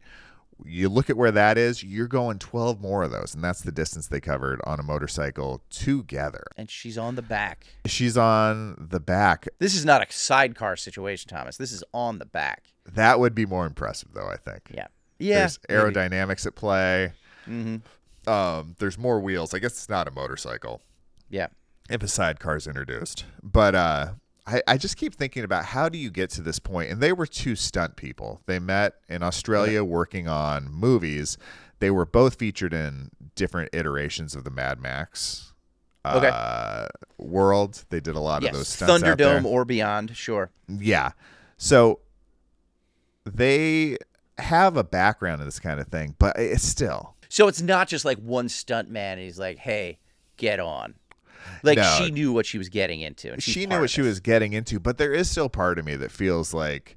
You look at where that is, you're going 12 more of those, and that's the distance they covered on a motorcycle together. And she's on the back. She's on the back. This is not a sidecar situation, Thomas. This is on the back. That would be more impressive, though, I think. Yeah. There's aerodynamics at play. Mm-hmm. There's more wheels. I guess it's not a motorcycle. Yeah. If a sidecar is introduced. But I just keep thinking about how do you get to this point? And they were two stunt people. They met in Australia working on movies. They were both featured in different iterations of the Mad Max world. They did a lot of those stunts out there. Thunderdome or beyond, sure. Yeah. So they have a background in this kind of thing, but it's still. So it's not just like one stunt man and he's like, hey, get on. Like, no, she knew what she was getting into. And she knew what she was getting into, but there is still part of me that feels like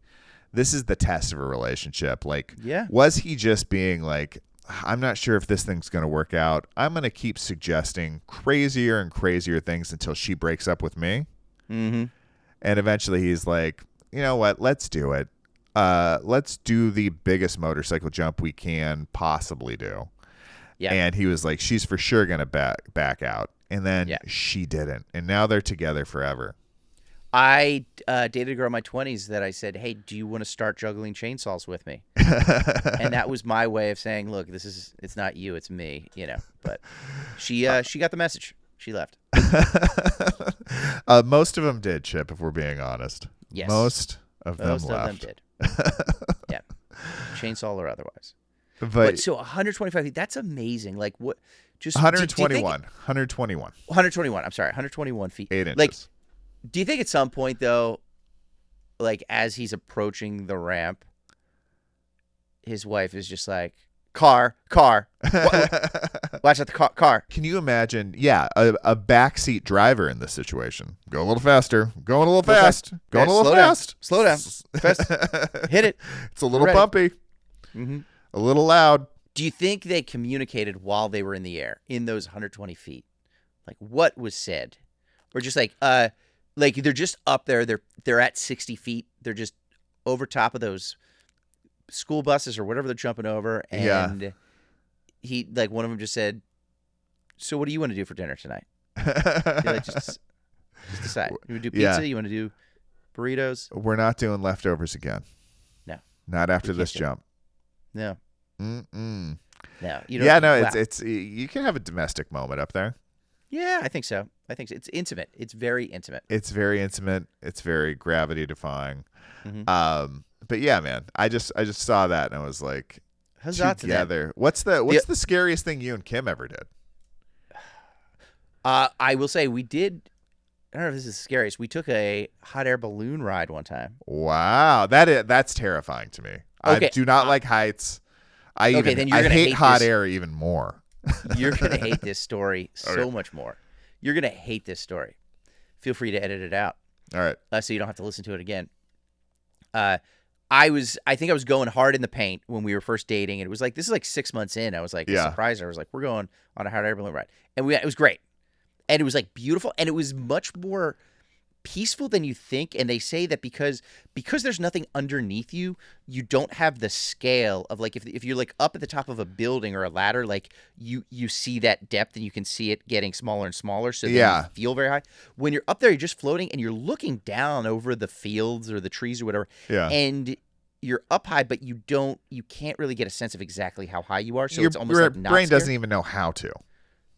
this is the test of a relationship. Like, was he just being like, I'm not sure if this thing's going to work out. I'm going to keep suggesting crazier and crazier things until she breaks up with me. Mm-hmm. And eventually he's like, you know what? Let's do it. Let's do the biggest motorcycle jump we can possibly do. Yeah. And he was like, she's for sure going to back out. And then she didn't. And now they're together forever. I dated a girl in my 20s that I said, hey, do you want to start juggling chainsaws with me? And that was my way of saying, look, it's not you, it's me, But she got the message. She left. Most of them did, Chip, if we're being honest. Yes. Most of them left. Most of them did. Yeah. Chainsaw or otherwise. But so 125 feet, that's amazing. Like, what? Just 121. 121. 121. I'm sorry, 121 feet. 8 inches. Like, do you think at some point though, like as he's approaching the ramp, his wife is just like, car, watch out the car. Can you imagine? Yeah, a backseat driver in this situation. Go a little faster. Going a little fast. Going a little fast. Slow down. Fast. Hit it. It's a little bumpy. Mm-hmm. A little loud. Do you think they communicated while they were in the air in those 120 feet? Like, what was said? Or just like they're just up there. They're at 60 feet. They're just over top of those school buses or whatever they're jumping over. And he, like, one of them just said, so what do you want to do for dinner tonight? Like, just decide. You want to do pizza? You want to do burritos? We're not doing leftovers again. No. Not after this jump. No. Mm-mm. No. It's you can have a domestic moment up there. Yeah, I think so. It's intimate. It's very intimate. It's very intimate. It's very gravity defying. Mm-hmm. But yeah, man, I just saw that and I was like, huzzah together. What's the scariest thing you and Kim ever did? I will say we did don't know if this is the scariest. We took a hot air balloon ride one time. Wow, that's terrifying to me. Okay. I do not like heights. Then you're gonna hate hot this. air even more. You're gonna hate this story so much more. You're gonna hate this story. Feel free to edit it out. All right. So you don't have to listen to it again. I think I was going hard in the paint when we were first dating, and it was like this is like 6 months in. I was like surprised her. I was like, we're going on a hot air balloon ride, and it was great, and it was like beautiful, and it was much more peaceful than you think. And they say that because there's nothing underneath you, you don't have the scale of like if you're like up at the top of a building or a ladder, like you see that depth and you can see it getting smaller and smaller, so you feel very high. When you're up there, you're just floating and you're looking down over the fields or the trees or whatever, and you're up high, but you can't really get a sense of exactly how high you are, so it's almost like not brain scary. doesn't even know how to.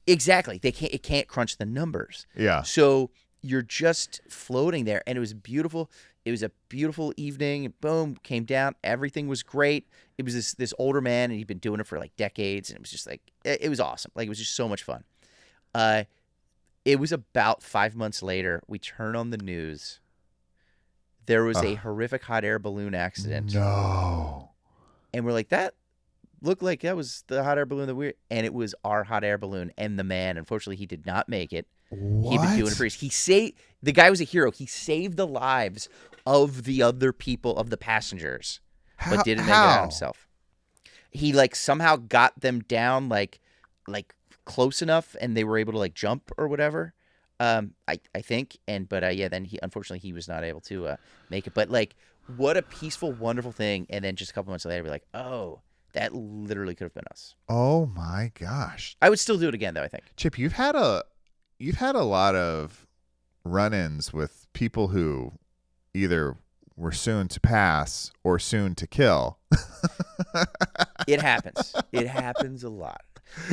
Exactly. It can't crunch the numbers. Yeah. So you're just floating there, and it was beautiful. It was a beautiful evening. Boom, came down. Everything was great. It was this older man, and he'd been doing it for like decades, and it was just like it was awesome. Like it was just so much fun. It was about 5 months later. We turn on the news. There was a horrific hot air balloon accident. No. And we're like, that looked like that was the hot air balloon and it was our hot air balloon. And the man, unfortunately, he did not make it. What? He'd been doing it for years. The guy was a hero. He saved the lives of the other people, of the passengers, but didn't make it out himself. He like somehow got them down like close enough, and they were able to like jump or whatever. I think, then unfortunately he was not able to make it. But like, what a peaceful, wonderful thing! And then just a couple months later, we're like, oh, that literally could have been us. Oh my gosh! I would still do it again, though. I think. Chip, you've had a lot of run-ins with people who either were soon to pass or soon to kill. It happens. It happens a lot.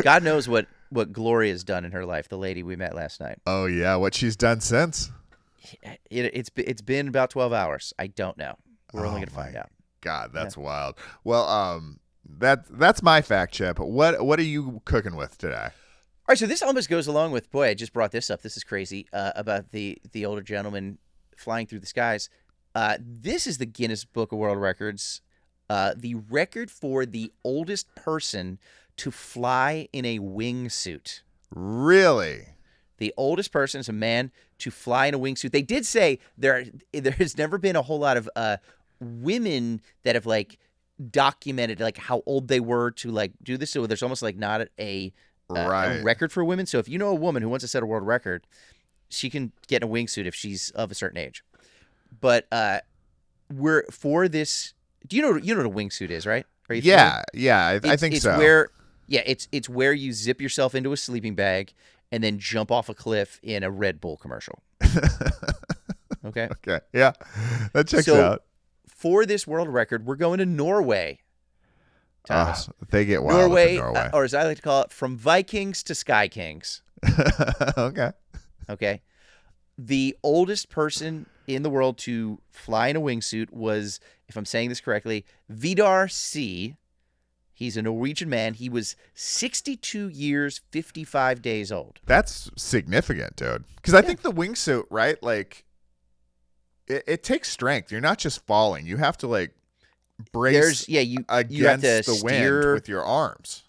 God knows what Gloria's done in her life, the lady we met last night. Oh, yeah. What she's done since? It's been about 12 hours. I don't know. We're only going to find out. God, that's wild. Well, that's my fact, Chip. What are you cooking with today? All right, so this almost goes along with, boy, I just brought this up. This is crazy, about the older gentleman flying through the skies. This is the Guinness Book of World Records, the record for the oldest person to fly in a wingsuit. Really? The oldest person is a man to fly in a wingsuit. They did say there has never been a whole lot of women that have like documented like how old they were to like do this. So there's almost like not a record for women. So if you know a woman who wants to set a world record, she can get in a wingsuit if she's of a certain age. But we're for this. Do you know what a wingsuit is, right? Are you familiar? Yeah. I think so. It's where you zip yourself into a sleeping bag and then jump off a cliff in a Red Bull commercial. Okay. Okay. Yeah, that checks out. For this world record, we're going to Norway. Thomas. They get wild. Norway. Or as I like to call it, from Vikings to Sky Kings. Okay. The oldest person in the world to fly in a wingsuit was, if I'm saying this correctly, Vidar C. He's a Norwegian man. He was 62 years, 55 days old. That's significant, dude. Because I think the wingsuit, right? Like, it takes strength. You're not just falling. You have to like brace against the wind with your arms.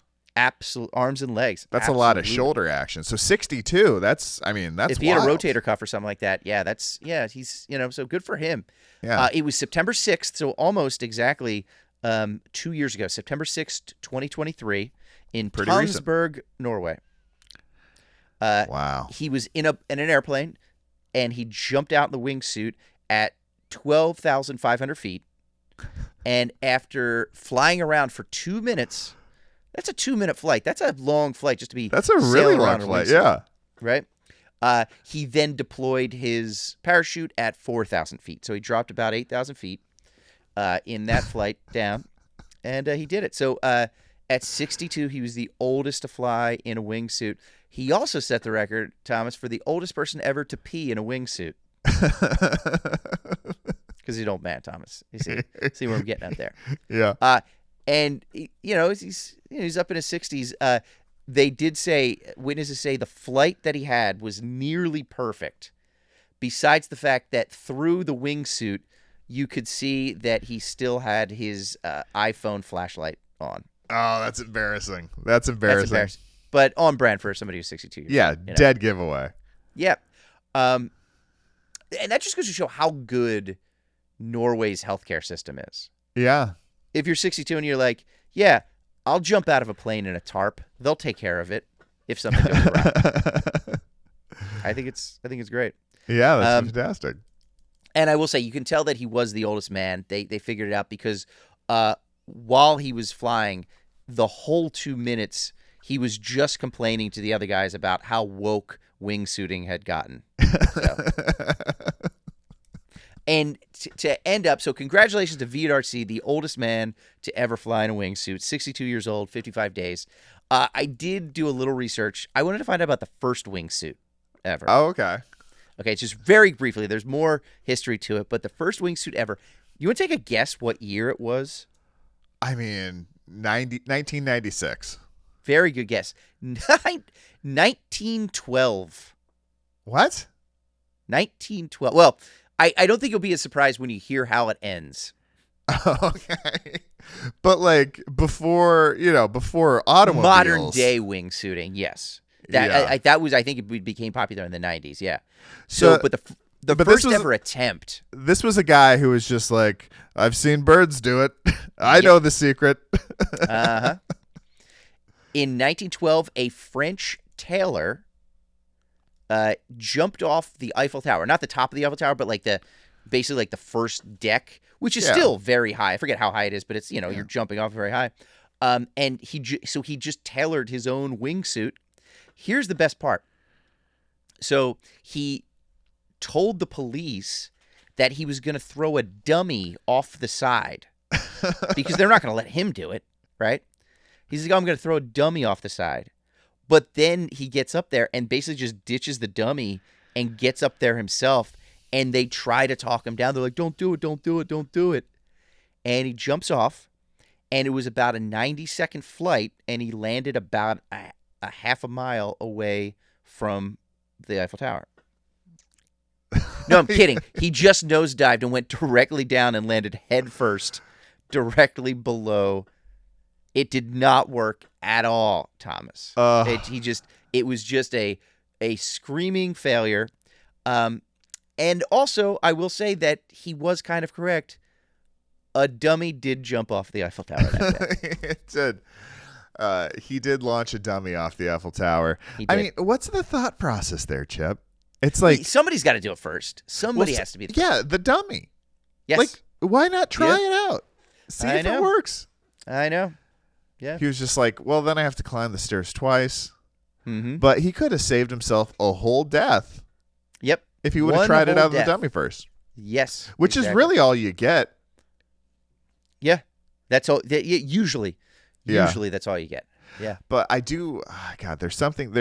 Arms and legs. That's a lot of shoulder action. So 62, that's if he had a rotator cuff or something like that, he's, so good for him. Yeah. It was September 6th, so almost exactly 2 years ago, September 6th, 2023, in Tonsberg, Norway. Wow. He was in an airplane, and he jumped out in the wingsuit at 12,500 feet. And after flying around for 2 minutes, that's a 2-minute flight. That's a long flight just to be. That's a really long flight, yeah. Right? He then deployed his parachute at 4,000 feet. So he dropped about 8,000 feet in that flight down, and he did it. So at 62, he was the oldest to fly in a wingsuit. He also set the record, Thomas, for the oldest person ever to pee in a wingsuit. Because he's an old man, Thomas. You see where I'm getting at there. Yeah. And he's up in his 60s. They did say, witnesses say, the flight that he had was nearly perfect, besides the fact that through the wingsuit, you could see that he still had his iPhone flashlight on. Oh, that's embarrassing. That's embarrassing. But on brand for somebody who's 62 years Yeah, old. You know? dead giveaway. Yeah. And that just goes to show how good Norway's healthcare system is. Yeah. If you're 62 and you're like, yeah, I'll jump out of a plane in a tarp, they'll take care of it if something goes wrong. I think it's great. Yeah, that's fantastic. And I will say, you can tell that he was the oldest man. They figured it out because while he was flying, the whole 2 minutes, he was just complaining to the other guys about how woke wingsuiting had gotten. So. And to end up, so congratulations to VRC, the oldest man to ever fly in a wingsuit, 62 years old, 55 days. I did do a little research. I wanted to find out about the first wingsuit ever. Oh, okay. Okay, just very briefly. There's more history to it, but the first wingsuit ever. You want to take a guess what year it was? I mean, 1996. Very good guess. 1912. What? 1912. Well, I don't think you'll be as surprised when you hear how it ends. Okay. But like before automobiles. Modern day wingsuiting, yes. That was, I think it became popular in the 90s, yeah. So but the first ever attempt. This was a guy who was just like, I've seen birds do it. I know the secret. Uh-huh. In 1912, a French tailor jumped off the Eiffel Tower. Not the top of the Eiffel Tower, but basically like the first deck, which is still very high. I forget how high it is, but it's, you're jumping off very high. And he just tailored his own wingsuit. Here's the best part. So he told the police that he was going to throw a dummy off the side because they're not going to let him do it, right? He's like, I'm going to throw a dummy off the side. But then he gets up there and basically just ditches the dummy and gets up there himself, and they try to talk him down. They're like, don't do it, don't do it, don't do it. And he jumps off, and it was about a 90-second flight, and he landed about a half a mile away from the Eiffel Tower. No, I'm kidding. He just nosedived and went directly down and landed head first directly below. It did not work at all, Thomas. It was just a screaming failure. And also, I will say that he was kind of correct. A dummy did jump off the Eiffel Tower that day. It did. He did launch a dummy off the Eiffel Tower. I mean, what's the thought process there, Chip? It's like somebody's got to do it first. Somebody has to be the first. Yeah, the dummy. Yes. Like, why not try it out? See if it works. I know. Yeah. He was just like, well, then I have to climb the stairs twice. Mm-hmm. But he could have saved himself a whole death. Yep. If he would have tried it out of the dummy first. Yes. Which is really all you get. Yeah. That's all. Usually that's all you get. Yeah. But I do, God, there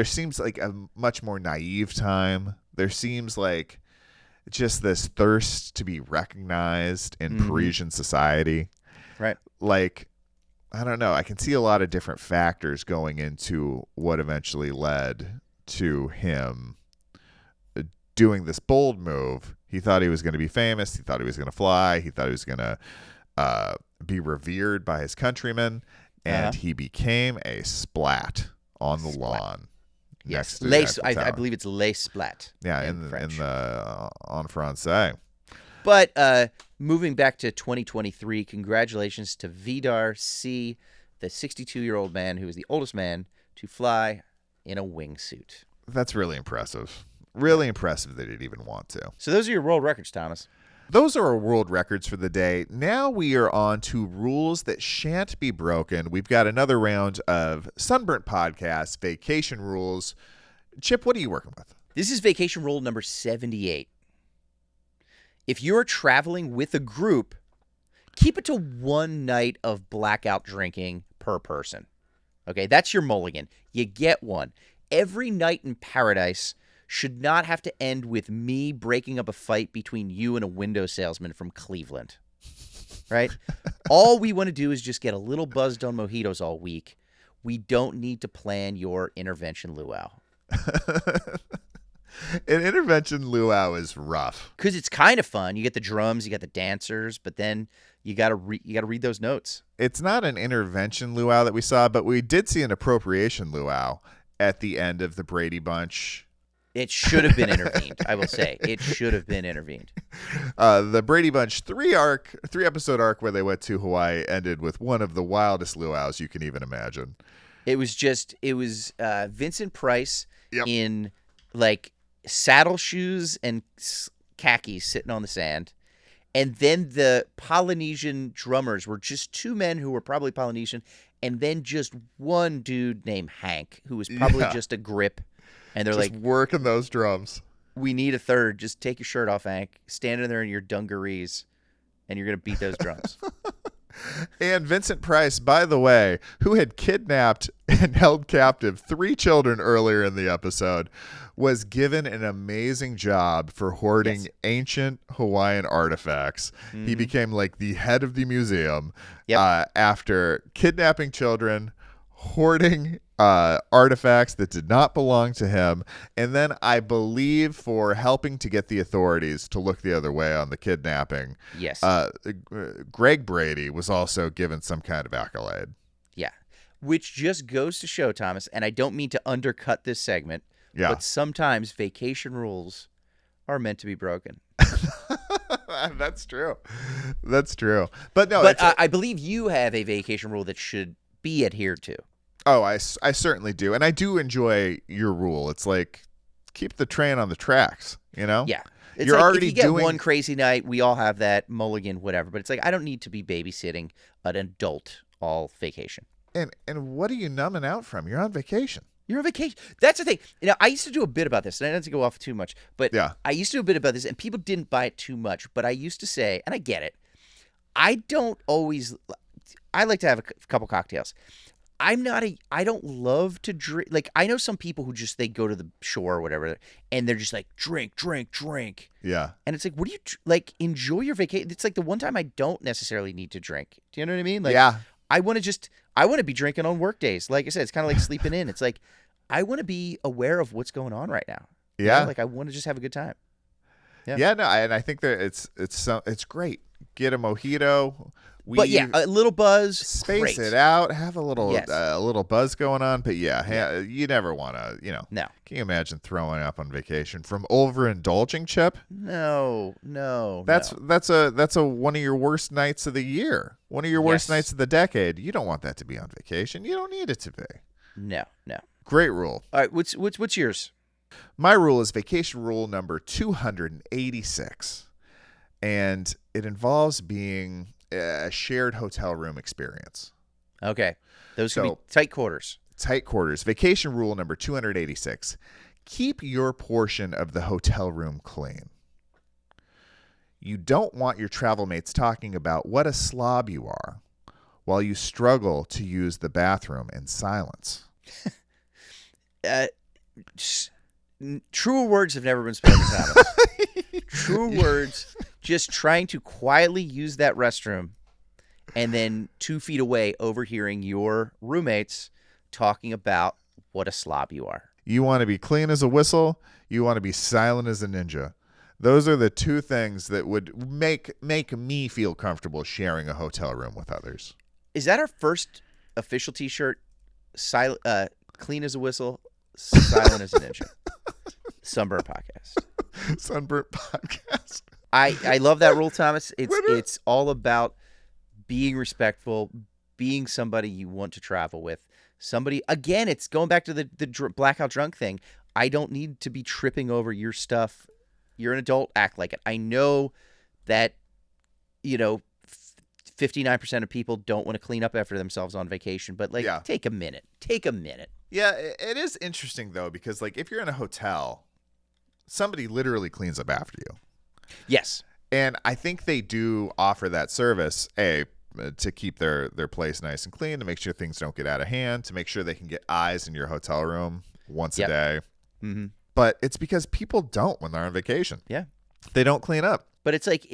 seems like a much more naive time. There seems like just this thirst to be recognized in Parisian society. Right. Like, I don't know. I can see a lot of different factors going into what eventually led to him doing this bold move. He thought he was going to be famous. He thought he was going to fly. He thought he was going to be revered by his countrymen. And he became a splat on the lawn. Yes, next to the Eiffel I Tower. believe it's Les Splat. Yeah, in the en français. But moving back to 2023, congratulations to Vidar C, the 62-year-old man who is the oldest man to fly in a wingsuit. That's really impressive. Really impressive that he'd even want to. So those are your world records, Thomas. Those are our world records for the day. Now we are on to rules that shan't be broken. We've got another round of Sunburnt Podcast vacation rules. Chip, what are you working with? This is vacation rule number 78. If you're traveling with a group, keep it to one night of blackout drinking per person. Okay, that's your mulligan. You get one. Every night in paradise should not have to end with me breaking up a fight between you and a window salesman from Cleveland, right? All we want to do is just get a little buzzed on mojitos all week. We don't need to plan your intervention luau. An intervention luau is rough. Because it's kind of fun. You get the drums, you got the dancers, but then you gotta read those notes. It's not an intervention luau that we saw, but we did see an appropriation luau at the end of the Brady Bunch. It should have been intervened. I will say it should have been intervened. The Brady Bunch 3-episode arc where they went to Hawaii ended with one of the wildest luau's you can even imagine. It was Vincent Price Yep. in like saddle shoes and khakis sitting on the sand. And then the Polynesian drummers were just two men who were probably Polynesian, and then just one dude named Hank, who was probably just a grip. And they're just like, working those drums. We need a third. Just take your shirt off, Hank. Stand in there in your dungarees, and you're going to beat those drums. And Vincent Price, by the way, who had kidnapped and held captive 3 children earlier in the episode, was given an amazing job for hoarding ancient Hawaiian artifacts. Mm-hmm. He became like the head of the museum after kidnapping children, hoarding artifacts that did not belong to him, and then I believe for helping to get the authorities to look the other way on the kidnapping. Yes. Greg Brady was also given some kind of accolade. Yeah. Which just goes to show, Thomas, and I don't mean to undercut this segment, but sometimes vacation rules are meant to be broken. That's true. That's true. But no, but I believe you have a vacation rule that should be adhered to. Oh, I certainly do. And I do enjoy your rule. It's like, keep the train on the tracks, you know? Yeah. It's You're like already if you get doing one crazy night, we all have that mulligan, whatever. But it's like, I don't need to be babysitting an adult all vacation. And what are you numbing out from? You're on vacation. You're on vacation. That's the thing. You know, I used to do a bit about this, and I don't have to go off too much, but I used to do a bit about this, and people didn't buy it too much. But I used to say, and I get it, I like to have a couple cocktails. I don't love to drink. Like, I know some people who just, they go to the shore or whatever, and they're just like, drink. Yeah. And it's like, what do you, like, enjoy your vacation? It's like the one time I don't necessarily need to drink. Do you know what I mean? Like, I want to be drinking on work days. Like I said, it's kind of like sleeping in. It's like, I want to be aware of what's going on right now. Yeah. You know? Like, I want to just have a good time. Yeah. No, and I think that it's great. Get a mojito. A little buzz. Space it out. Have a little buzz going on. But you never want to, No. Can you imagine throwing up on vacation from overindulging, Chip? No. That's a one of your worst nights of the year. One of your worst nights of the decade. You don't want that to be on vacation. You don't need it to be. No. Great rule. All right. What's yours? My rule is vacation rule number 286. And it involves being a shared hotel room experience. Okay. Those could be tight quarters. Tight quarters. Vacation rule number 286. Keep your portion of the hotel room clean. You don't want your travel mates talking about what a slob you are while you struggle to use the bathroom in silence. Truer words have never been spoken, Thomas. True words. Just trying to quietly use that restroom, and then 2 feet away overhearing your roommates talking about what a slob you are. You want to be clean as a whistle. You want to be silent as a ninja. Those are the 2 things that would make me feel comfortable sharing a hotel room with others. Is that our first official T-shirt? Clean as a whistle, silent as a ninja. Sunburnt Podcast. Sunburnt Podcast. I love that rule, Thomas. It's all about being respectful, being somebody you want to travel with. Somebody, again, it's going back to the blackout drunk thing. I don't need to be tripping over your stuff. You're an adult. Act like it. I know that, 59% of people don't want to clean up after themselves on vacation, but take a minute. Take a minute. Yeah, it is interesting, though, because if you're in a hotel, somebody literally cleans up after you. Yes. And I think they do offer that service, to keep their place nice and clean, to make sure things don't get out of hand, to make sure they can get eyes in your hotel room once a day. Mm-hmm. But it's because people don't when they're on vacation. Yeah. They don't clean up. But it's like,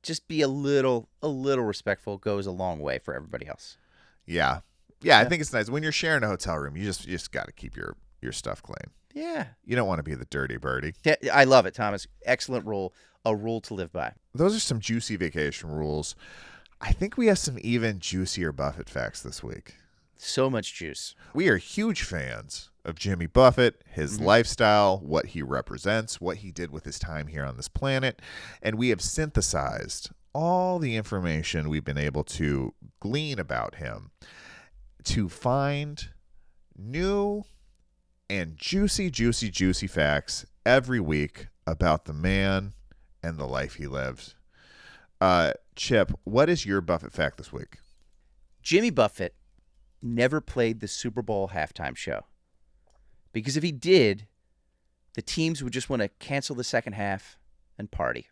just be a little respectful goes a long way for everybody else. Yeah. Yeah, I think it's nice. When you're sharing a hotel room, you just got to keep your stuff clean. Yeah. You don't want to be the dirty birdie. I love it, Thomas. Excellent rule. A rule to live by. Those are some juicy vacation rules. I think we have some even juicier Buffett facts this week. So much juice. We are huge fans of Jimmy Buffett, his lifestyle, what he represents, what he did with his time here on this planet, and we have synthesized all the information we've been able to glean about him to find new and juicy, juicy, juicy facts every week about the man and the life he lived. Chip, what is your Buffett fact this week? Jimmy Buffett never played the Super Bowl halftime show. Because if he did, the teams would just want to cancel the second half and party.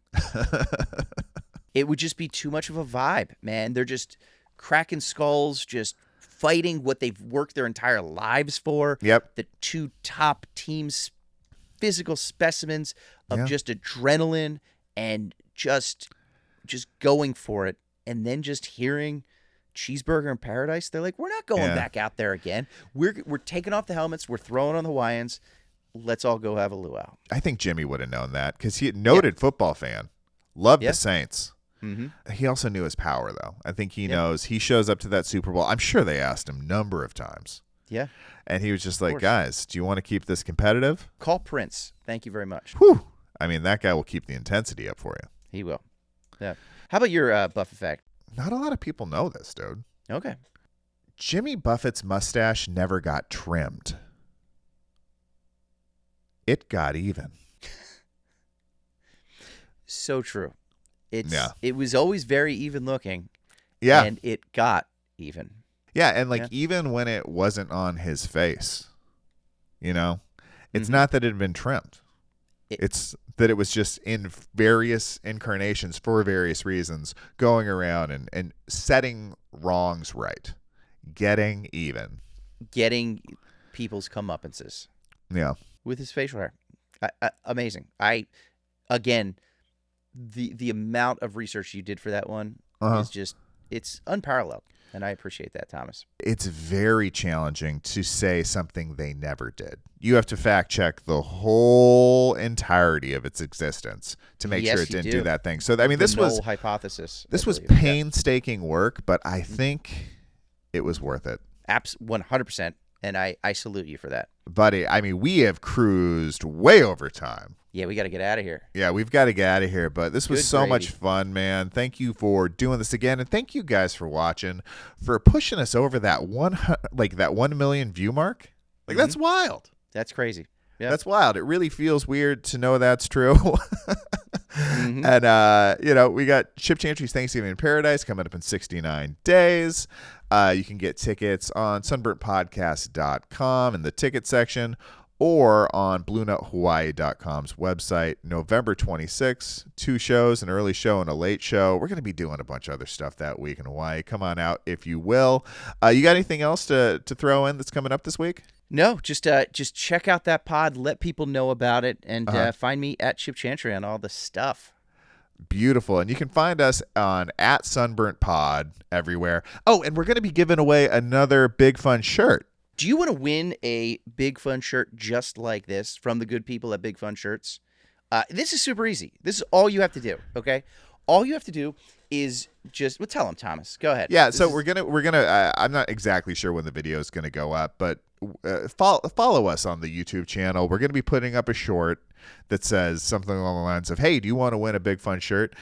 It would just be too much of a vibe, man. They're just cracking skulls, just fighting what they've worked their entire lives for. Yep. The two top teams, physical specimens of just adrenaline and just going for it. And then just hearing Cheeseburger in Paradise, they're like, we're not going back out there again. We're taking off the helmets. We're throwing on the Hawaiians. Let's all go have a luau. I think Jimmy would have known that because he noted football fan. Loved the Saints. Mm-hmm. He also knew his power, though. I think he knows. He shows up to that Super Bowl. I'm sure they asked him a number of times. Yeah. And he was just like, guys, do you want to keep this competitive? Call Prince. Thank you very much. Whew. I mean, that guy will keep the intensity up for you. He will. Yeah. How about your Buffett fact? Not a lot of people know this, dude. Okay. Jimmy Buffett's mustache never got trimmed. It got even. So true. It was always very even looking. Yeah. And it got even. Yeah, and even when it wasn't on his face, it's not that it had been trimmed. It's that it was just in various incarnations for various reasons, going around and setting wrongs right, getting even. Getting people's comeuppances. Yeah. With his facial hair. Amazing. Again, the amount of research you did for that one is just, it's unparalleled. And I appreciate that, Thomas. It's very challenging to say something they never did. You have to fact check the whole entirety of its existence to make sure it didn't do that thing. So, I mean, this was hypothesis. This was painstaking work, but I think it was worth it. 100%. And I salute you for that. Buddy, I mean, we have cruised way over time. Yeah, we got to get out of here. Yeah, we've got to get out of here. But this was so much fun, man. Thank you for doing this again, and thank you guys for watching, for pushing us over that 1 million view mark. That's wild. That's crazy. Yeah, that's wild. It really feels weird to know that's true. And we got Chip Chantry's Thanksgiving in Paradise coming up in 69 days. You can get tickets on sunburntpodcast.com in the ticket section, or on bluenotehawaii.com's website. November 26th, 2 shows, an early show and a late show. We're going to be doing a bunch of other stuff that week in Hawaii. Come on out if you will. You got anything else to throw in that's coming up this week? No, just check out that pod, let people know about it, and find me at Chip Chantry on all the stuff. Beautiful. And you can find us on at Sunburnt Pod everywhere. Oh, and we're going to be giving away another Big Fun shirt. Do you want to win a Big Fun shirt just like this from the good people at Big Fun Shirts? This is super easy. This is all you have to do, okay? All you have to do is tell them, Thomas. Go ahead. Yeah, we're gonna. I'm not exactly sure when the video is gonna go up, but follow us on the YouTube channel. We're gonna be putting up a short that says something along the lines of, hey, do you want to win a Big Fun shirt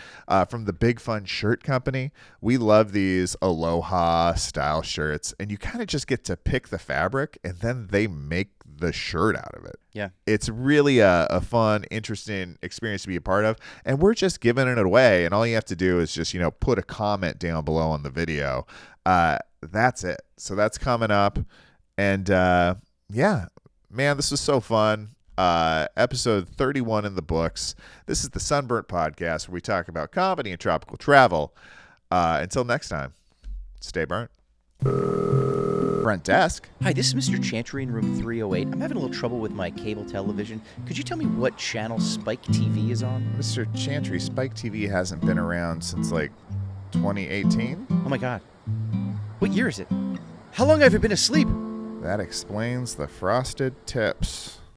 from the Big Fun Shirt Company? We love these Aloha style shirts, and you kind of just get to pick the fabric, and then they make the shirt out of it. Yeah. It's really a fun, interesting experience to be a part of, and we're just giving it away, and all you have to do is just, put a comment down below on the video. That's it. So that's coming up, and yeah, man, this was so fun. Episode 31 in the books. This is the Sunburnt Podcast, where we talk about comedy and tropical travel. Until next time, stay burnt. Front desk. Hi, this is Mr. Chantry in room 308. I'm having a little trouble with my cable television. Could you tell me what channel Spike TV is on? Mr. Chantry, Spike TV hasn't been around since 2018. Oh my God. What year is it? How long have I been asleep? That explains the frosted tips.